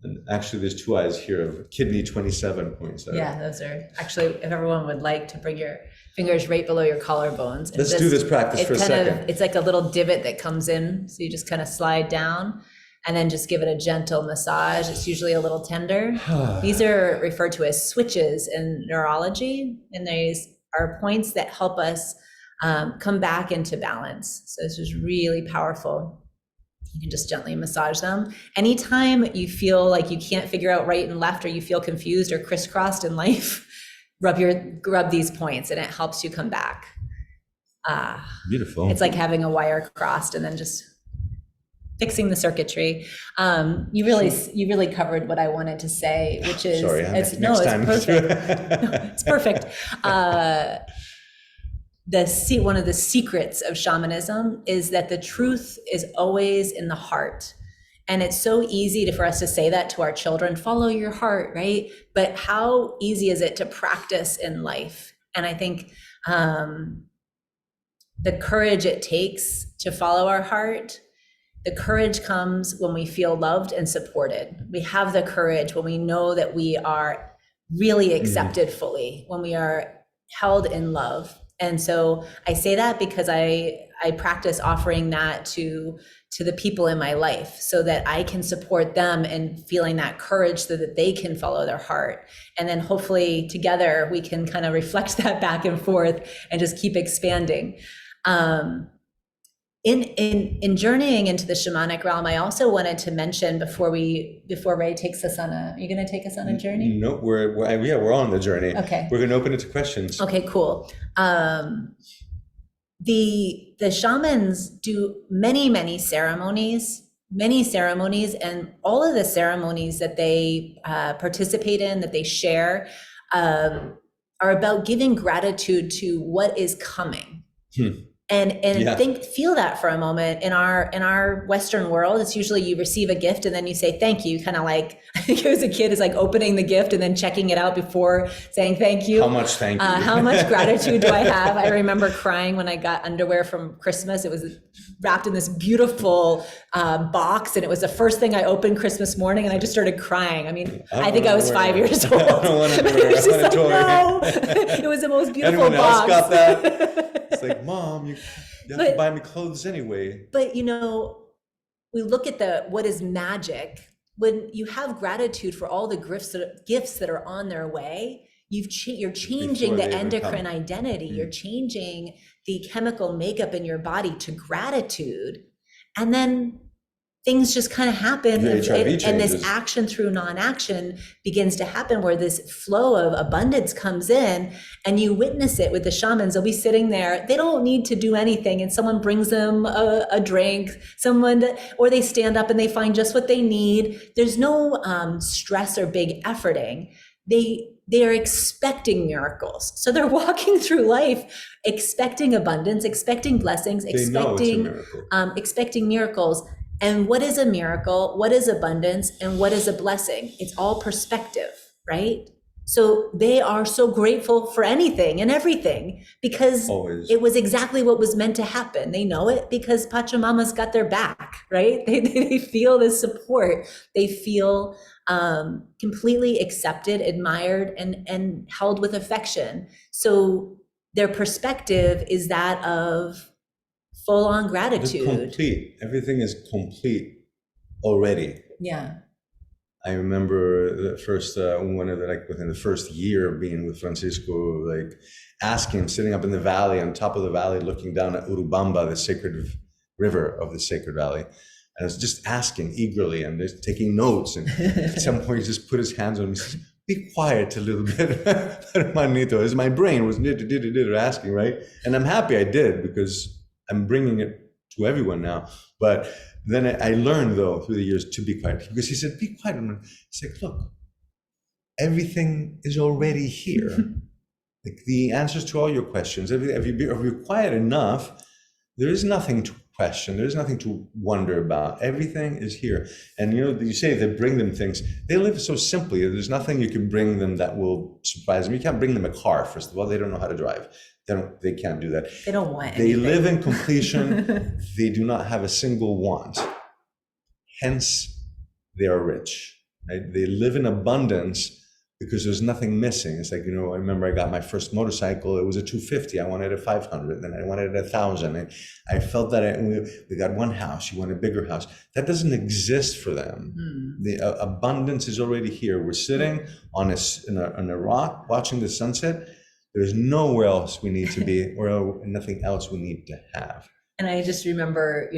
And actually, there's two eyes here of kidney 27 points. Yeah, those are actually, if everyone would like to bring your fingers right below your collarbones. Let's do this practice for a second. It's like a little divot that comes in. So you just kind of slide down and then just give it a gentle massage. It's usually a little tender. These are referred to as switches in neurology. And these are points that help us come back into balance. So this is really powerful. You can just gently massage them. Anytime you feel like you can't figure out right and left, or you feel confused or crisscrossed in life, rub these points and it helps you come back. Beautiful. It's like having a wire crossed and then just fixing the circuitry. You really covered what I wanted to say, which is, it's perfect. One of the secrets of shamanism is that the truth is always in the heart. And it's so easy for us to say that to our children, follow your heart, right? But how easy is it to practice in life? And I think the courage it takes to follow our heart, the courage comes when we feel loved and supported. We have the courage when we know that we are really accepted fully, when we are held in love. And so I say that because I practice offering that to the people in my life so that I can support them in feeling that courage so that they can follow their heart. And then hopefully together we can kind of reflect that back and forth and just keep expanding. In journeying into the shamanic realm, I also wanted to mention before Ray takes us on are you going to take us on a journey? No, we're on the journey. Okay. We're going to open it to questions. Okay, cool. The shamans do many ceremonies many ceremonies, and all of the ceremonies that they participate in, that they share, are about giving gratitude to what is coming. And Yeah. feel that for a moment. In our Western world, it's usually you receive a gift and then you say thank you, kind of like, I think as a kid is like opening the gift and then checking it out before saying thank you. How much thank you? How much gratitude do I have? I remember crying when I got underwear from Christmas. It was wrapped in this beautiful box, and it was the first thing I opened Christmas morning, and I just started crying. I mean, I think I was 5 years old. I don't want to do it. It was just like, no. It was the most beautiful Anyone box. else got that? It's like, Mom, you have to buy me clothes anyway. But we look at what is magic. When you have gratitude for all the gifts that are on their way, you're changing the endocrine identity. You're changing the chemical makeup in your body to gratitude, and then things just kind of happen, and this action through non-action begins to happen, where this flow of abundance comes in, and you witness it with the shamans. They'll be sitting there, they don't need to do anything, and someone brings them a drink, or they stand up and they find just what they need. There's no stress or big efforting. They are expecting miracles. So they're walking through life expecting abundance, expecting blessings, expecting miracles. And what is a miracle? What is abundance? And what is a blessing? It's all perspective, right? So they are so grateful for anything and everything, because it was exactly what was meant to happen. They know it because Pachamama's got their back, right? They feel this support. They feel completely accepted, admired, and held with affection. So their perspective is that of full-on gratitude. Complete. Everything is complete already. Yeah. I remember the first within the first year of being with Francisco, like asking, sitting up in the valley, on top of the valley, looking down at Urubamba, the sacred river of the sacred valley. And I was just asking eagerly and just taking notes. And at some point, he just put his hands on me and says, "Be quiet a little bit, hermanito." As my brain was asking, right? And I'm happy I did, because I'm bringing it to everyone now. But then I learned, though, through the years to be quiet, because he said, "Be quiet." And I said, "Look, everything is already here. Like the answers to all your questions. If you're quiet enough, there is nothing to question. There's nothing to wonder about. Everything is here." And you say they bring them things. They live so simply. There's nothing you can bring them that will surprise them. You can't bring them a car, first of all. They don't know how to drive. They can't do that. They don't want They anything. live in completion. They do not have a single want. Hence, they are rich. Right? They live in abundance because there's nothing missing. It's like, I remember I got my first motorcycle. It was a 250. I wanted a 500. Then I wanted a 1,000. And I felt that we got one house. You want a bigger house. That doesn't exist for them. The abundance is already here. We're sitting on a rock watching the sunset. There's nowhere else we need to be, or nothing else we need to have. And I just remember,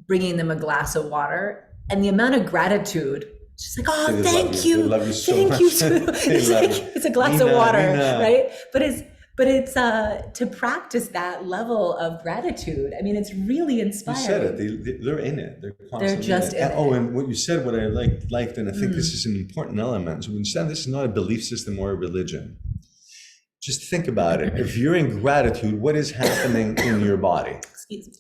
bringing them a glass of water, and the amount of gratitude. She's like, "Oh, thank you. They love you so thank much. you so much." It's a glass of water, right? But it's to practice that level of gratitude. I mean, it's really inspiring. You said it. They're in it. They're constantly They're just in it. Oh, and what you said, what I liked, and I think this is an important element. So when you said this is not a belief system or a religion, just think about it. If you're in gratitude, what is happening in your body? Excuse me.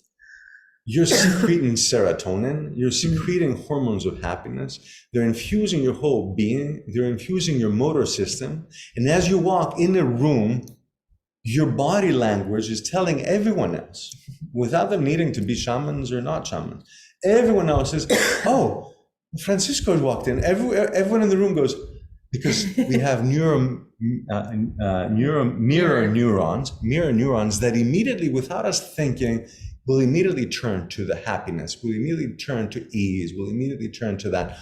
You're secreting serotonin. You're secreting hormones of happiness. They're infusing your whole being. They're infusing your motor system. And as you walk in a room, your body language is telling everyone else, without them needing to be shamans or not shamans. Everyone else says, "Oh, Francisco's walked in." Everyone in the room goes, because we have mirror neurons that immediately, without us thinking, will immediately turn to the happiness, will immediately turn to ease, will immediately turn to that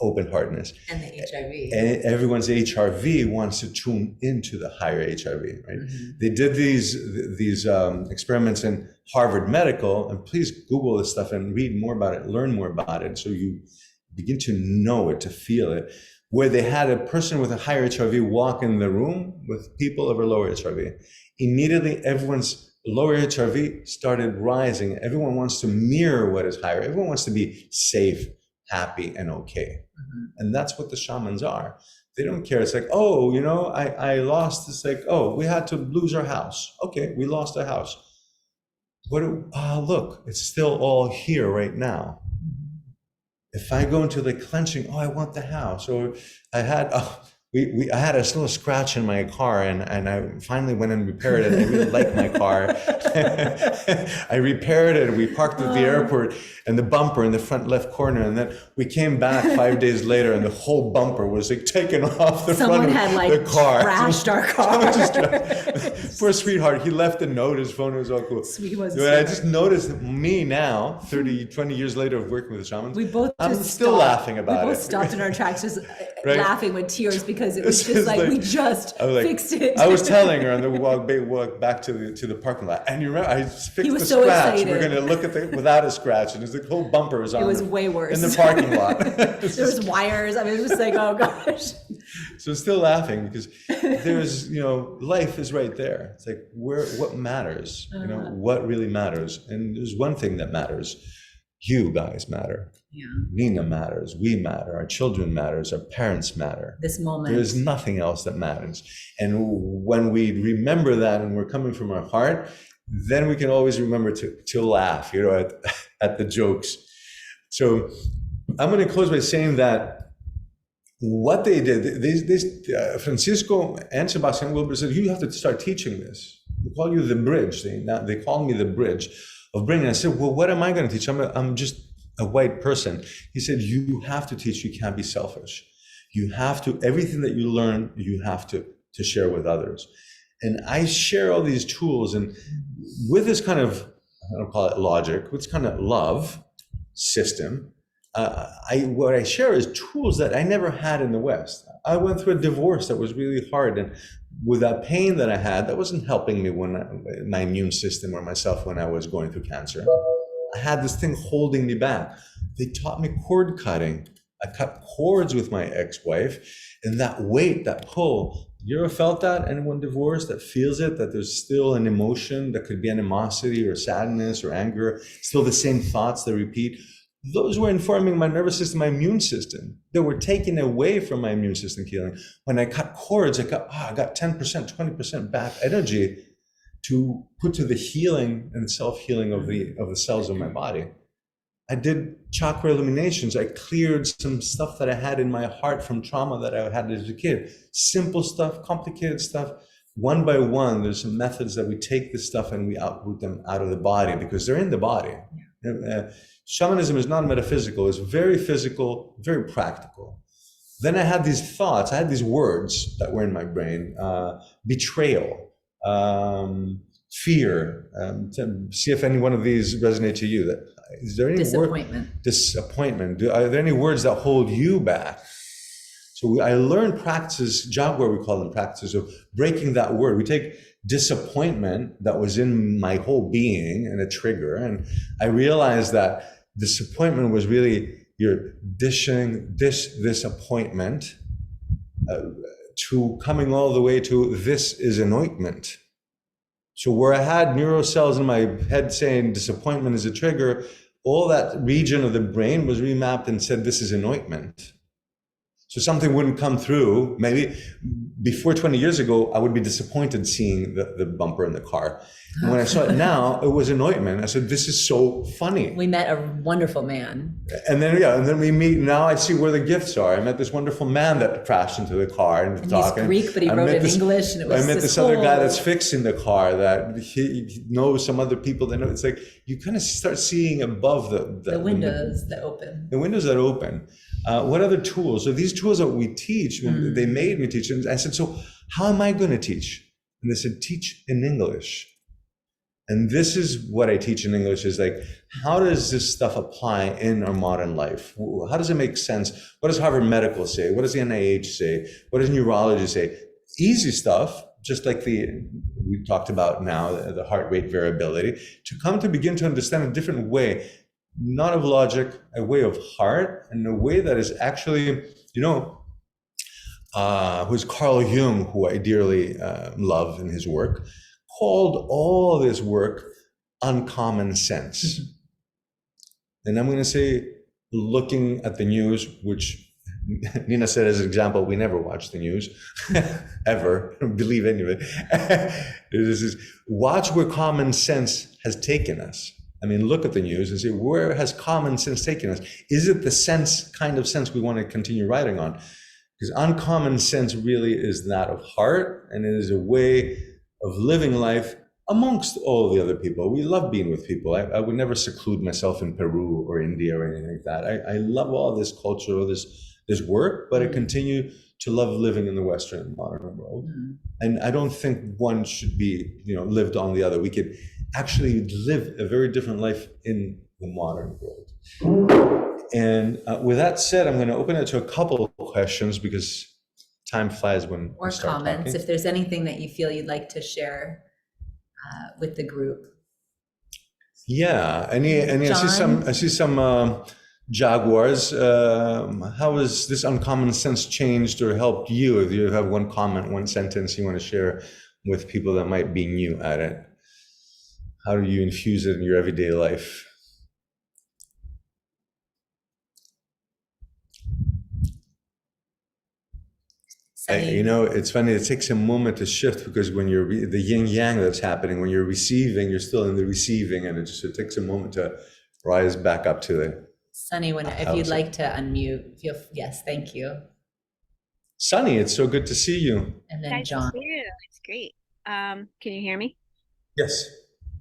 open-heartedness. And the HRV. And everyone's HRV wants to tune into the higher HRV, right? They did these experiments in Harvard Medical, and please Google this stuff and read more about it, learn more about it, so you begin to know it, to feel it, where they had a person with a higher HRV walk in the room with people of a lower HRV. Immediately, everyone's lower HRV started rising. Everyone wants to mirror what is higher. Everyone wants to be safe, happy, and okay. And that's what the shamans are. They don't care. It's like, oh, I lost. It's like, oh, we had to lose our house. Okay, we lost our house. Look, it's still all here right now. If I go into the clenching, oh, I want the house, or I had, I had a little scratch in my car, and I finally went and repaired it. I really like my car. I repaired it. We parked at the airport, and the bumper in the front left corner, and then we came back 5 days later, and the whole bumper was like taken off the front of the car. Trashed our car. Poor sweetheart, he left a note. His phone was all cool. Sweet was I just noticed that me now, 20 years later of working with the shamans, I'm still laughing about it. We both stopped in our tracks, just right? Laughing with tears, because it was just like we just fixed it. I was telling her on the walk back to the parking lot, and you remember I fixed the scratch. Excited. We're going to look at without a scratch, and the whole bumper was on. It was way worse in the parking lot. There was wires. I mean, it was just like, oh gosh. So still laughing because there's life is right there. It's like what matters, what really matters, and there's one thing that matters. You guys matter. Yeah. Nina matters. We matter. Our children matters. Our parents matter. This moment. There's nothing else that matters. And when we remember that and we're coming from our heart, then we can always remember to laugh, at the jokes. So I'm going to close by saying that what they did, Francisco and Sebastian Wilber said, you have to start teaching this. They call you the bridge. They call me the bridge of bringing. I said, well, what am I going to teach? I'm just a white person. He said, you have to teach. You can't be selfish. You have to, everything that you learn, you have to share with others. And I share all these tools, and with this kind of, I don't call it logic, with this kind of love system, what I share is tools that I never had in the West. I went through a divorce that was really hard, and with that pain that I had, that wasn't helping me my immune system or myself when I was going through cancer. I had this thing holding me back. They taught me cord cutting. I cut cords with my ex-wife, and that weight, that pull, you ever felt that? Anyone divorced that feels it, that there's still an emotion that could be animosity or sadness or anger, still the same thoughts that repeat? Those were informing my nervous system, my immune system. They were taken away from my immune system healing. When I cut cords, I got 10%, 20% back energy to put to the healing and self-healing of the cells of my body. I did chakra illuminations. I cleared some stuff that I had in my heart from trauma that I had as a kid. Simple stuff, complicated stuff. One by one, there's some methods that we take this stuff and we uproot them out of the body because they're in the body. Shamanism is not metaphysical. It's very physical, very practical. Then I had these thoughts. I had these words that were in my brain. Betrayal. Fear. To see if any one of these resonate to you. Is there any disappointment? Disappointment. Are there any words that hold you back? So I learned practices, Jaguar we call them practices of breaking that word. We take disappointment that was in my whole being and a trigger, and I realized that disappointment was really you're dishing this disappointment to coming all the way to this is an ointment. So where I had neurocells in my head saying disappointment is a trigger, all that region of the brain was remapped and said this is an ointment. So something wouldn't come through. Maybe before 20 years ago, I would be disappointed seeing the bumper in the car. And when I saw it now, it was an ointment. I said, this is so funny. We met a wonderful man. And then we meet. Now I see where the gifts are. I met this wonderful man that crashed into the car and he's Greek, but he wrote in English. And it was I met this other guy that's fixing the car that he knows some other people that know. It's like you kind of start seeing above the windows that open. The windows that open. What other tools? So these tools that we teach, they made me teach. And I said, so how am I going to teach? And they said, teach in English. And this is what I teach in English is like, how does this stuff apply in our modern life? How does it make sense? What does Harvard Medical say? What does the NIH say? What does neurology say? Easy stuff, just like we talked about now, the heart rate variability, to come to begin to understand a different way, not of logic, a way of heart, and a way that is actually, who's Carl Jung, who I dearly love in his work. called all this work uncommon sense. And I'm going to say, looking at the news, which Nina said as an example, we never watch the news, ever, don't believe any of it. This is, watch where common sense has taken us. I mean, look at the news and say, where has common sense taken us? Is it the kind of sense we want to continue riding on? Because uncommon sense really is that of heart, and it is a way of living life amongst all the other people. We love being with people. I would never seclude myself in Peru or India or anything like that. I love all this culture, all this work, but I continue to love living in the Western modern world. And I don't think one should be, lived on the other. We could actually live a very different life in the modern world. And with that said, I'm going to open it to a couple of questions because time flies when or we start comments. talking. If there's anything that you feel you'd like to share with the group. Yeah, I see some jaguars. How has this uncommon sense changed or helped you? If you have one comment, one sentence you want to share with people that might be new at it, how do you infuse it in your everyday life? It's funny, it takes a moment to shift because when you're the yin yang that's happening, when you're receiving, you're still in the receiving, and it takes a moment to rise back up to the Sunny, if you'd like to unmute, yes, thank you. Sunny, it's so good to see you. And then Nice John. to see you. It's great. Can you hear me? Yes.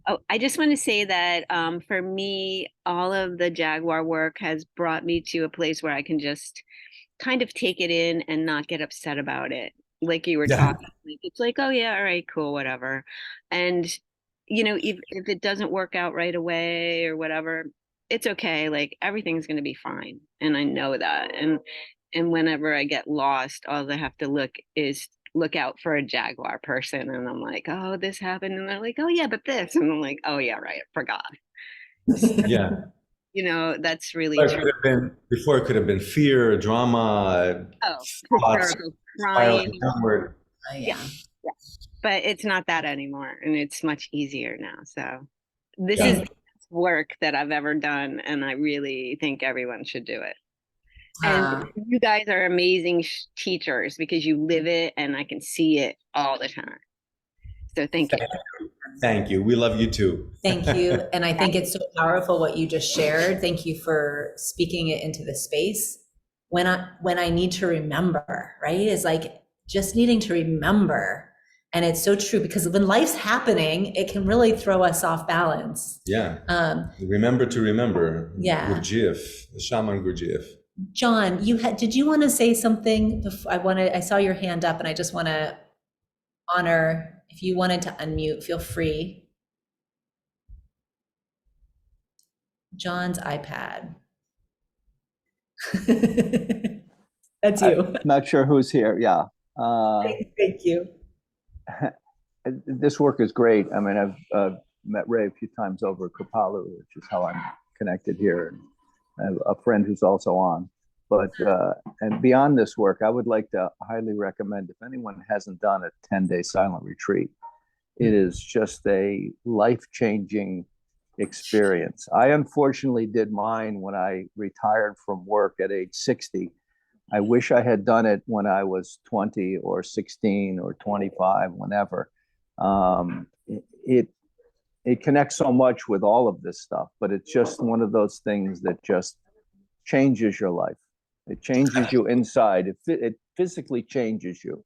Oh, I just want to say that for me, all of the Jaguar work has brought me to a place where I can just kind of take it in and not get upset about it. Like you were talking, it's like, oh yeah, all right, cool, whatever. And if it doesn't work out right away or whatever, it's okay. Like everything's going to be fine, and I know that. And whenever I get lost, all I have to look out for a Jaguar person, and I'm like, oh, this happened, and they're like, oh yeah, but this, and I'm like, oh yeah, right, I forgot. Yeah. That's really true. Before it could have been fear, drama, thoughts, crying. Yeah. But it's not that anymore, and it's much easier now. So this is the best work that I've ever done, and I really think everyone should do it. And you guys are amazing teachers because you live it, and I can see it all the time. So thank you. Thank you. We love you too. Thank you. And I think it's so powerful what you just shared. Thank you for speaking it into the space. When I need to remember, right? It's like just needing to remember. And it's so true because when life's happening, it can really throw us off balance. Yeah. Remember to remember. Yeah. Gurdjieff, the shaman Gurdjieff. John, did you want to say something? I saw your hand up, and I just want to honor. If you wanted to unmute, feel free. John's iPad. That's you. I'm not sure who's here. Yeah. Thank you. This work is great. I mean, I've met Ray a few times over at Kripalu, which is how I'm connected here. And I have a friend who's also on. But and beyond this work, I would like to highly recommend, if anyone hasn't done a 10-day silent retreat, it is just a life-changing experience. I unfortunately did mine when I retired from work at age 60. I wish I had done it when I was 20 or 16 or 25, whenever. It connects so much with all of this stuff, but it's just one of those things that just changes your life. It changes you inside. It physically changes you.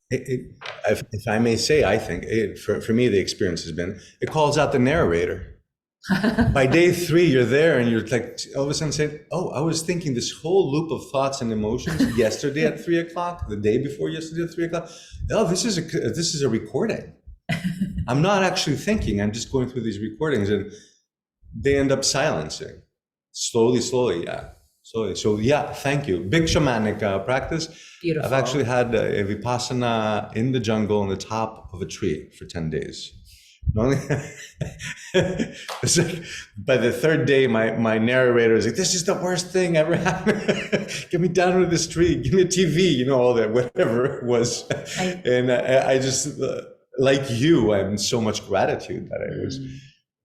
If I may say, I think for me, the experience has been, it calls out the narrator. By day 3, you're there and you're like, all of a sudden say, oh, I was thinking this whole loop of thoughts and emotions yesterday at 3 o'clock, the day before yesterday at 3 o'clock. Oh, this is a recording. I'm not actually thinking, I'm just going through these recordings, and they end up silencing. Slowly, yeah. So yeah, thank you. Big shamanic practice. Beautiful. I've actually had a vipassana in the jungle on the top of a tree for 10 days. It's like, by the 3rd day, my narrator is like, this is the worst thing ever happened. Get me down to this tree, give me a TV, all that, whatever it was. And I just like you, I'm so much gratitude that I was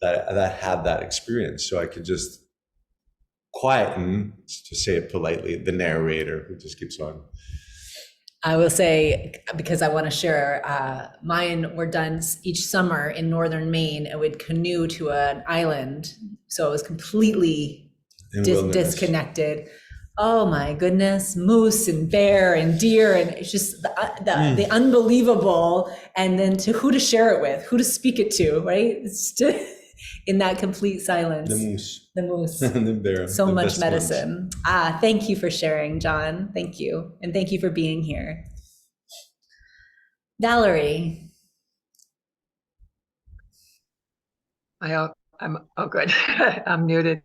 that had that experience, so I could just quieten, to say it politely, the narrator who just keeps on. I will say, because I want to share, mine were done each summer in northern Maine, and we'd canoe to an island. So it was completely disconnected. Oh my goodness, moose and bear and deer, and it's just the unbelievable. And then who to share it with, who to speak it to, right? It's just in that complete silence. The moose. And the bear. So much medicine. Thank you for sharing, John. Thank you. And thank you for being here. Valerie. I'm good. I'm muted.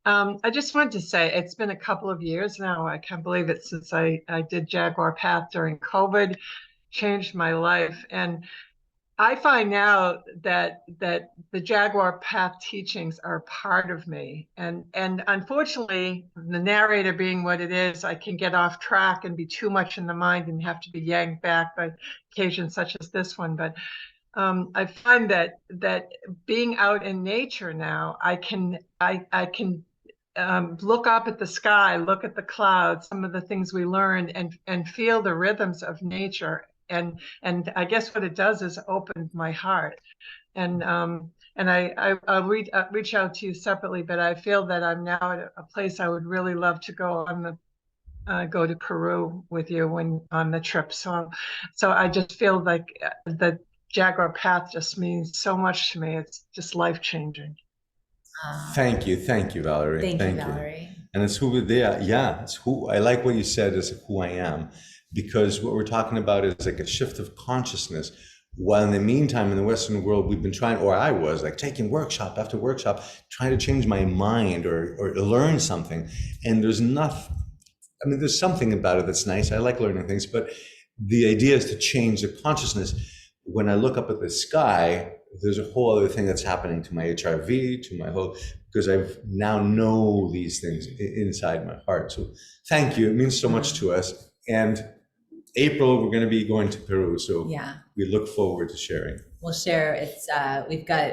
I just wanted to say it's been a couple of years now. I can't believe it, since I did Jaguar Path during COVID, changed my life. And I find now that the Jaguar Path teachings are part of me. And unfortunately, the narrator being what it is, I can get off track and be too much in the mind and have to be yanked back by occasions such as this one. But I find that being out in nature now, I can look up at the sky, look at the clouds, some of the things we learned, and feel the rhythms of nature. And I guess what it does is open my heart. And I'll reach out to you separately, but I feel that I'm now at a place I would really love to go go to Peru with you on the trip. So I just feel like the Jaguar Path just means so much to me. It's just life-changing. Thank you, Valerie. Thank you, Valerie. And it's who they are. Yeah, it's who I like. What you said is who I am, because what we're talking about is like a shift of consciousness. While in the meantime, in the Western world, we've been trying, or I was like taking workshop after workshop, trying to change my mind or learn something. And there's something about it that's nice. I like learning things, but the idea is to change the consciousness. When I look up at the sky, there's a whole other thing that's happening to my HRV, to my whole, because I've now know these things inside my heart. So thank you. It means so much to us. And April, we're going to be going to Peru. So we look forward to sharing. We'll share. It's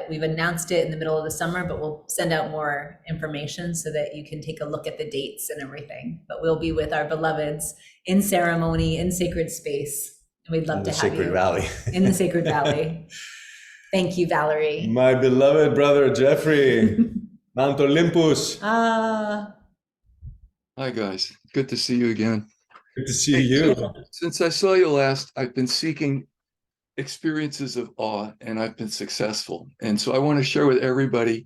we've announced it in the middle of the summer, but we'll send out more information so that you can take a look at the dates and everything. But we'll be with our beloveds in ceremony, in sacred space. And we'd love to have you. Sacred Valley. In the Sacred Valley. Thank you, Valerie. My beloved brother, Jeffrey. Mount Olympus. Hi, guys. Good to see you again. Good to see you. Since I saw you last, I've been seeking experiences of awe, and I've been successful. And so I want to share with everybody,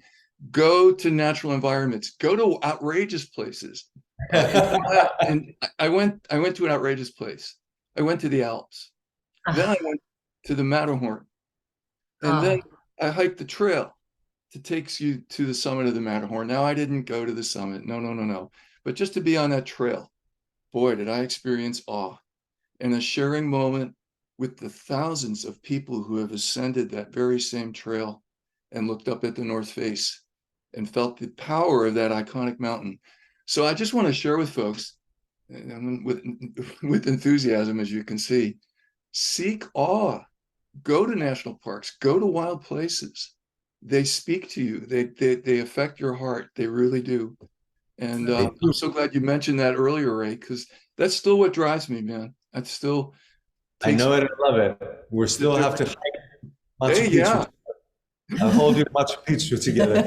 go to natural environments, go to outrageous places. And I went to an outrageous place. I went to the Alps. Then I went to the Matterhorn. And then I hiked the trail that takes you to the summit of the Matterhorn. Now, I didn't go to the summit. No. But just to be on that trail, boy, did I experience awe and a sharing moment with the thousands of people who have ascended that very same trail and looked up at the North Face and felt the power of that iconic mountain. So I just want to share with folks, with enthusiasm, as you can see, seek awe. Go to national parks, go to wild places. They speak to you. They affect your heart. They really do. And I'm so glad you mentioned that earlier, Ray, because that's still what drives me, man. That's still. I know it. I love it. We still have to hike Machu Picchu. A whole new Machu Picchu together.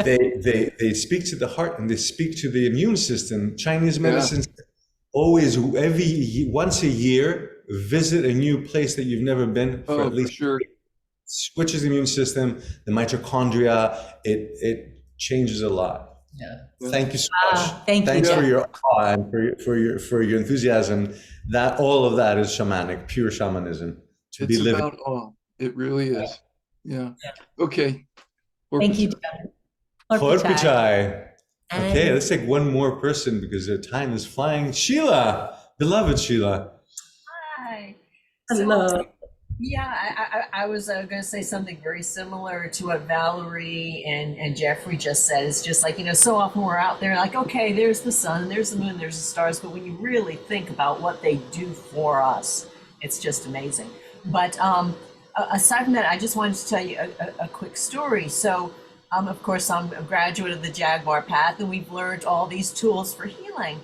They speak to the heart and they speak to the immune system. Chinese medicines always, once a year, visit a new place that you've never been for at least. Sure. Switches the immune system, the mitochondria. It changes a lot. Yeah. Thank you so much. Thanks for your awe and for your enthusiasm. That all of that is shamanic, pure shamanism. It's about awe. It really is. Yeah. Okay. Thank you. Horpichai. Okay, let's take one more person because their time is flying. Sheila, beloved Sheila. Hi. Hello. I was going to say something very similar to what Valerie and Jeffrey just said. It's just like, so often we're out there like, okay, there's the sun, there's the moon, there's the stars. But when you really think about what they do for us, it's just amazing. But aside from that, I just wanted to tell you a quick story. So, of course, I'm a graduate of the Jaguar Path, and we've learned all these tools for healing.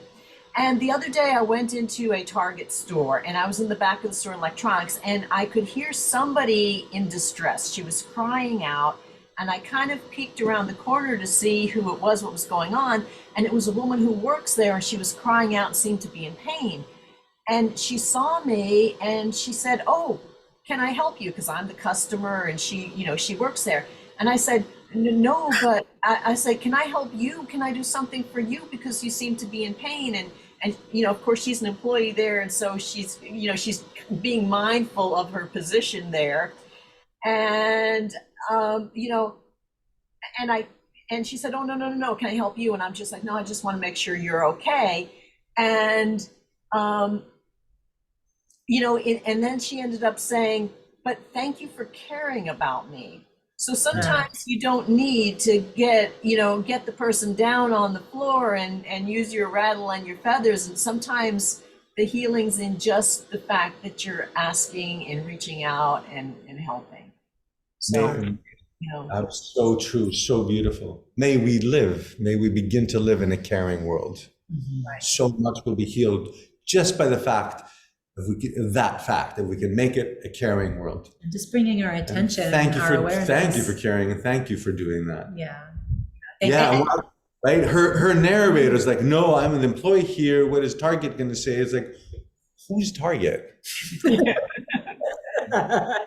And the other day, I went into a Target store, and I was in the back of the store in electronics, and I could hear somebody in distress. She was crying out, and I kind of peeked around the corner to see who it was, what was going on, and it was a woman who works there, and she was crying out and seemed to be in pain. And she saw me, and she said, "Oh, can I help you?" Because I'm the customer, and she, she works there. And I said, "No, but I said, can I help you? Can I do something for you? Because you seem to be in pain." And of course, she's an employee there, and so she's, she's being mindful of her position there. And and she said, "Oh, no, can I help you?" And I'm just like, "No, I just want to make sure you're okay." And and then she ended up saying, "But thank you for caring about me." So sometimes you don't need to get the person down on the floor and use your rattle and your feathers. And sometimes the healing's in just the fact that you're asking and reaching out and helping. So, That's so true, so beautiful. May we begin to live in a caring world. Right. So much will be healed just by the fact that we can make it a caring world. And just bringing our attention, thank you our for awareness. Thank you for caring, and thank you for doing that. Yeah. Right. Her narrator is like, "No, I'm an employee here. What is Target going to say?" It's like, who's Target? Who's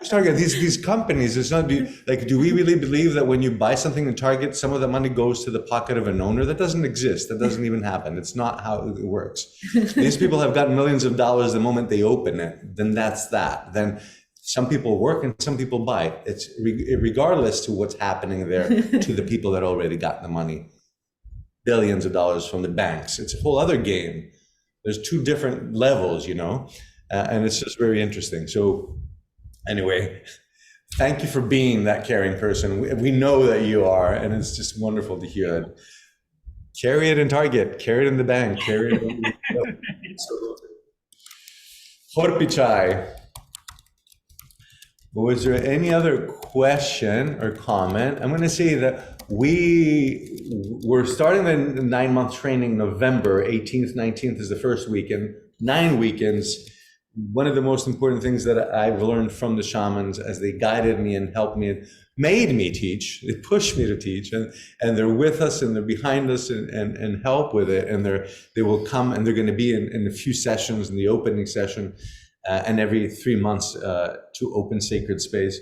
Target? These companies. It's not like. Do we really believe that when you buy something in Target, some of the money goes to the pocket of an owner? That doesn't exist. That doesn't even happen. It's not how it works. These people have got millions of dollars the moment they open it. Then that's that. Then some people work and some people buy. It's regardless to what's happening there to the people that already got the money. Billions of dollars from the banks. It's a whole other game. There's two different levels, and it's just very interesting. So anyway, thank you for being that caring person. We know that you are, and it's just wonderful to hear that. Carry it in Target, carry it in the bank, carry it in Horpichai. Was there any other question or comment? I'm going to say that we're starting the 9-month training November 18th, 19th is the first weekend, 9 weekends. One of the most important things that I've learned from the shamans as they guided me and helped me, made me teach, they pushed me to teach, and they're with us and they're behind us and help with it. And they will come and they're going to be in a few sessions, in the opening session, and every 3 months to open sacred space.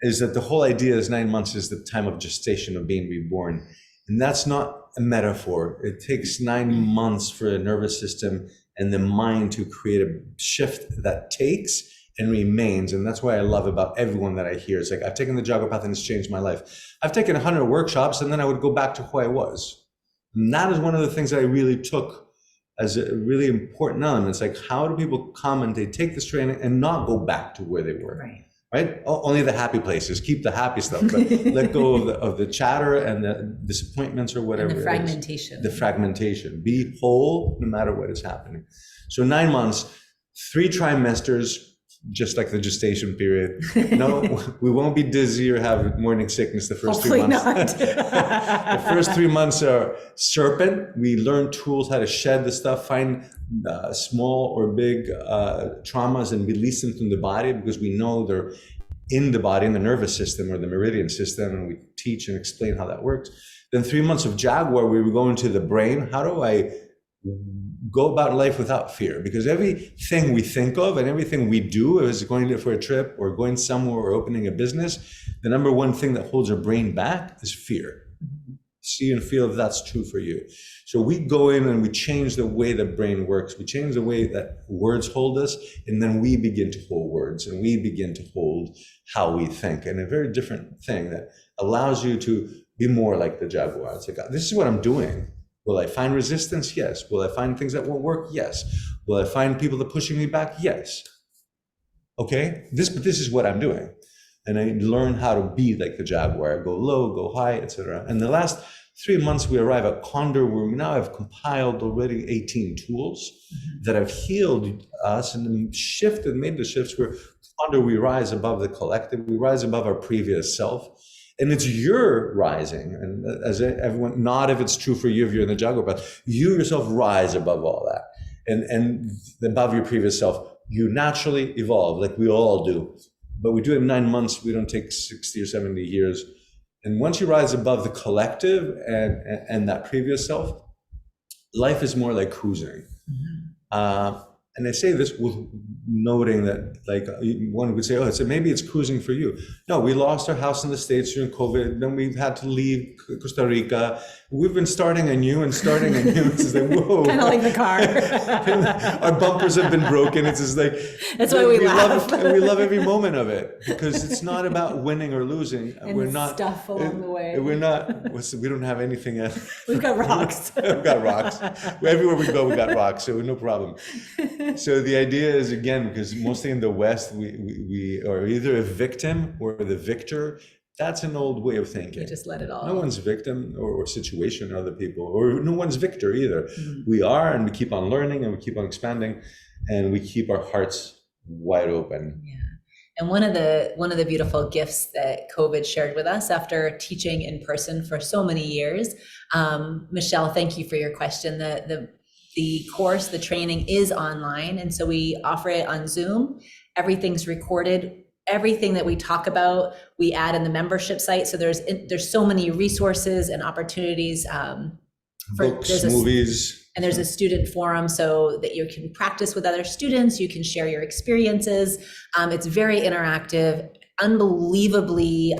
Is that the whole idea is 9 months is the time of gestation, of being reborn. And that's not a metaphor. It takes 9 months for a nervous system and the mind to create a shift that takes and remains. And that's what I love about everyone that I hear. It's like, I've taken the Jaguar Path and it's changed my life. I've taken 100 workshops and then I would go back to who I was. And that is one of the things that I really took as a really important element. It's like, how do people come and they take this training and not go back to where they were? Right? Only the happy places, keep the happy stuff, but let go of the chatter and the disappointments or whatever. And the fragmentation. The fragmentation. Be whole no matter what is happening. So 9 months, 3 trimesters, just like the gestation period. No, we won't be dizzy or have morning sickness the first 3 months. Hopefully not. The first 3 months are serpent. We learn tools how to shed the stuff, find small or big traumas and release them from the body, because we know they're in the body, in the nervous system or the meridian system, and we teach and explain how that works. Then 3 months of Jaguar, we go into the brain. How do I go about life without fear? Because everything we think of and everything we do is going for a trip or going somewhere or opening a business, the number one thing that holds our brain back is fear. See and feel if that's true for you. So we go in and we change the way the brain works. We change the way that words hold us, and then we begin to hold words and we begin to hold how we think. And a very different thing that allows you to be more like the Jaguar. It's like, this is what I'm doing. Will I find resistance? Yes. Will I find things that won't work? Yes. Will I find people that are pushing me back? Yes. Okay, this is what I'm doing. And I learn how to be like the Jaguar, go low, go high, etc. And the last 3 months, we arrive at Condor, where we now have compiled already 18 tools that have healed us and shifted, made the shifts where responder, we rise above the collective, we rise above our previous self. And it's your rising. And as everyone, not if it's true for you if you're in the Jaguar path, you yourself rise above all that. And above your previous self, you naturally evolve like we all do. But we do it in 9 months, we don't take 60 or 70 years. And once you rise above the collective and that previous self, life is more like cruising. And I say this with noting that, like, one would say, oh, maybe it's cruising for you. No, we lost our house in the States during COVID. Then we had to leave Costa Rica. We've been starting anew and starting anew. It's just like, whoa. Kind of like the car. Our bumpers have been broken. It's just like, that's why we laugh. We love every moment of it, because it's not about winning or losing. And we're not stuff along the way. We don't have anything else. We've got rocks. We've got rocks. Everywhere we go, we got rocks, so no problem. So the idea is, again, because mostly in the West, we are either a victim or the victor. That's an old way of thinking. You just let it all. No one's victim or situation, other people, or no one's victor either. We are, and we keep on learning, and we keep on expanding, and we keep our hearts wide open. Yeah. And one of the beautiful gifts that COVID shared with us after teaching in person for so many years, Michelle, thank you for your question. The course, the training is online, and so we offer it on Zoom. Everything's recorded. Everything that we talk about, we add in the membership site. So there's so many resources and opportunities. Books, movies. And there's a student forum so that you can practice with other students. You can share your experiences. It's very interactive, unbelievably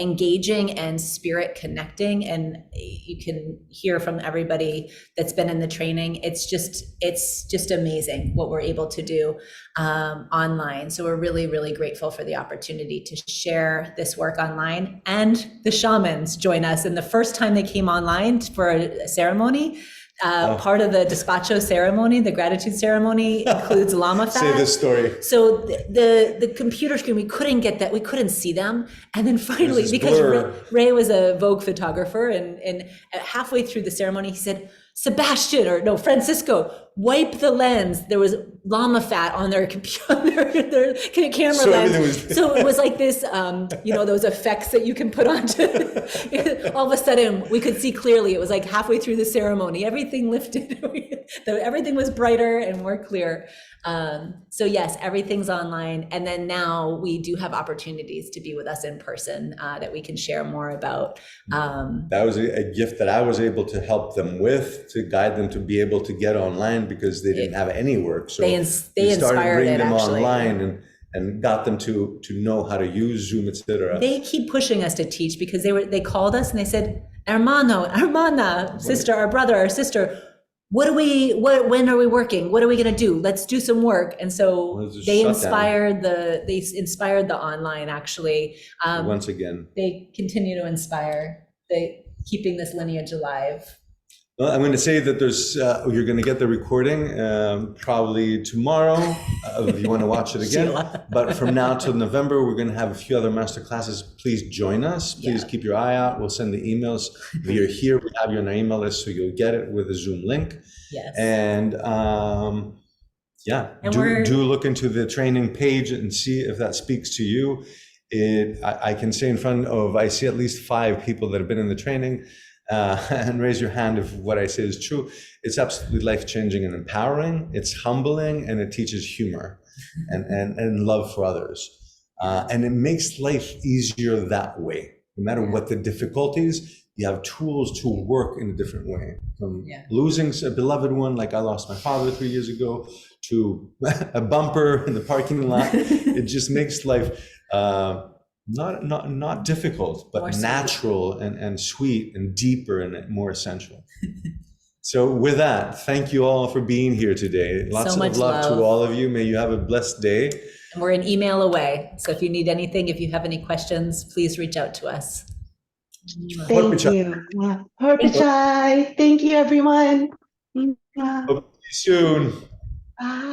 engaging and spirit connecting, and you can hear from everybody that's been in the training. It's just amazing what we're able to do online. So we're really, really grateful for the opportunity to share this work online. And the shamans join us, and the first time they came online for a ceremony, part of the despacho ceremony, the gratitude ceremony, includes llama fat. Say this story. So the computer screen, we couldn't get that, we couldn't see them. And then finally, because Ray was a Vogue photographer, and halfway through the ceremony, he said, Francisco, wipe the lens. There was llama fat on their computer, their camera lens. So it was like this, those effects that you can put onto. All of a sudden, we could see clearly. It was like halfway through the ceremony, everything lifted. Everything was brighter and more clear. So yes, everything's online. And then now we do have opportunities to be with us in person that we can share more about. That was a gift that I was able to help them with, to guide them to be able to get online, because they didn't have any work. So they started bringing them actually. Online and got them to know how to use Zoom, etc. They keep pushing us to teach, because they called us and they said, hermano, hermana, sister, our brother, our sister, when are we working? What are we going to do? Let's do some work. And so they inspired the online, actually. Once again, they continue to inspire, keeping this lineage alive. Well, I'm going to say that you're going to get the recording probably tomorrow if you want to watch it again. But from now till November, we're going to have a few other master classes. Please join us. Please keep your eye out. We'll send the emails. If you're here, we have you on our email list, so you'll get it with a Zoom link. Yes. And do look into the training page and see if that speaks to you. I can say I see at least 5 people that have been in the training. And raise your hand if what I say is true. It's absolutely life-changing and empowering. It's humbling, and it teaches humor and love for others. And it makes life easier that way. No matter what the difficulties, you have tools to work in a different way. From losing a beloved one, like I lost my father 3 years ago, to a bumper in the parking lot. It just makes life not difficult, but more natural and sweet and deeper and more essential. So with that, thank you all for being here today. Lots of love to all of you. May you have a blessed day. And we're an email away. So if you need anything, if you have any questions, please reach out to us. Thank you. Thank you, everyone. Hope to see you soon. Bye.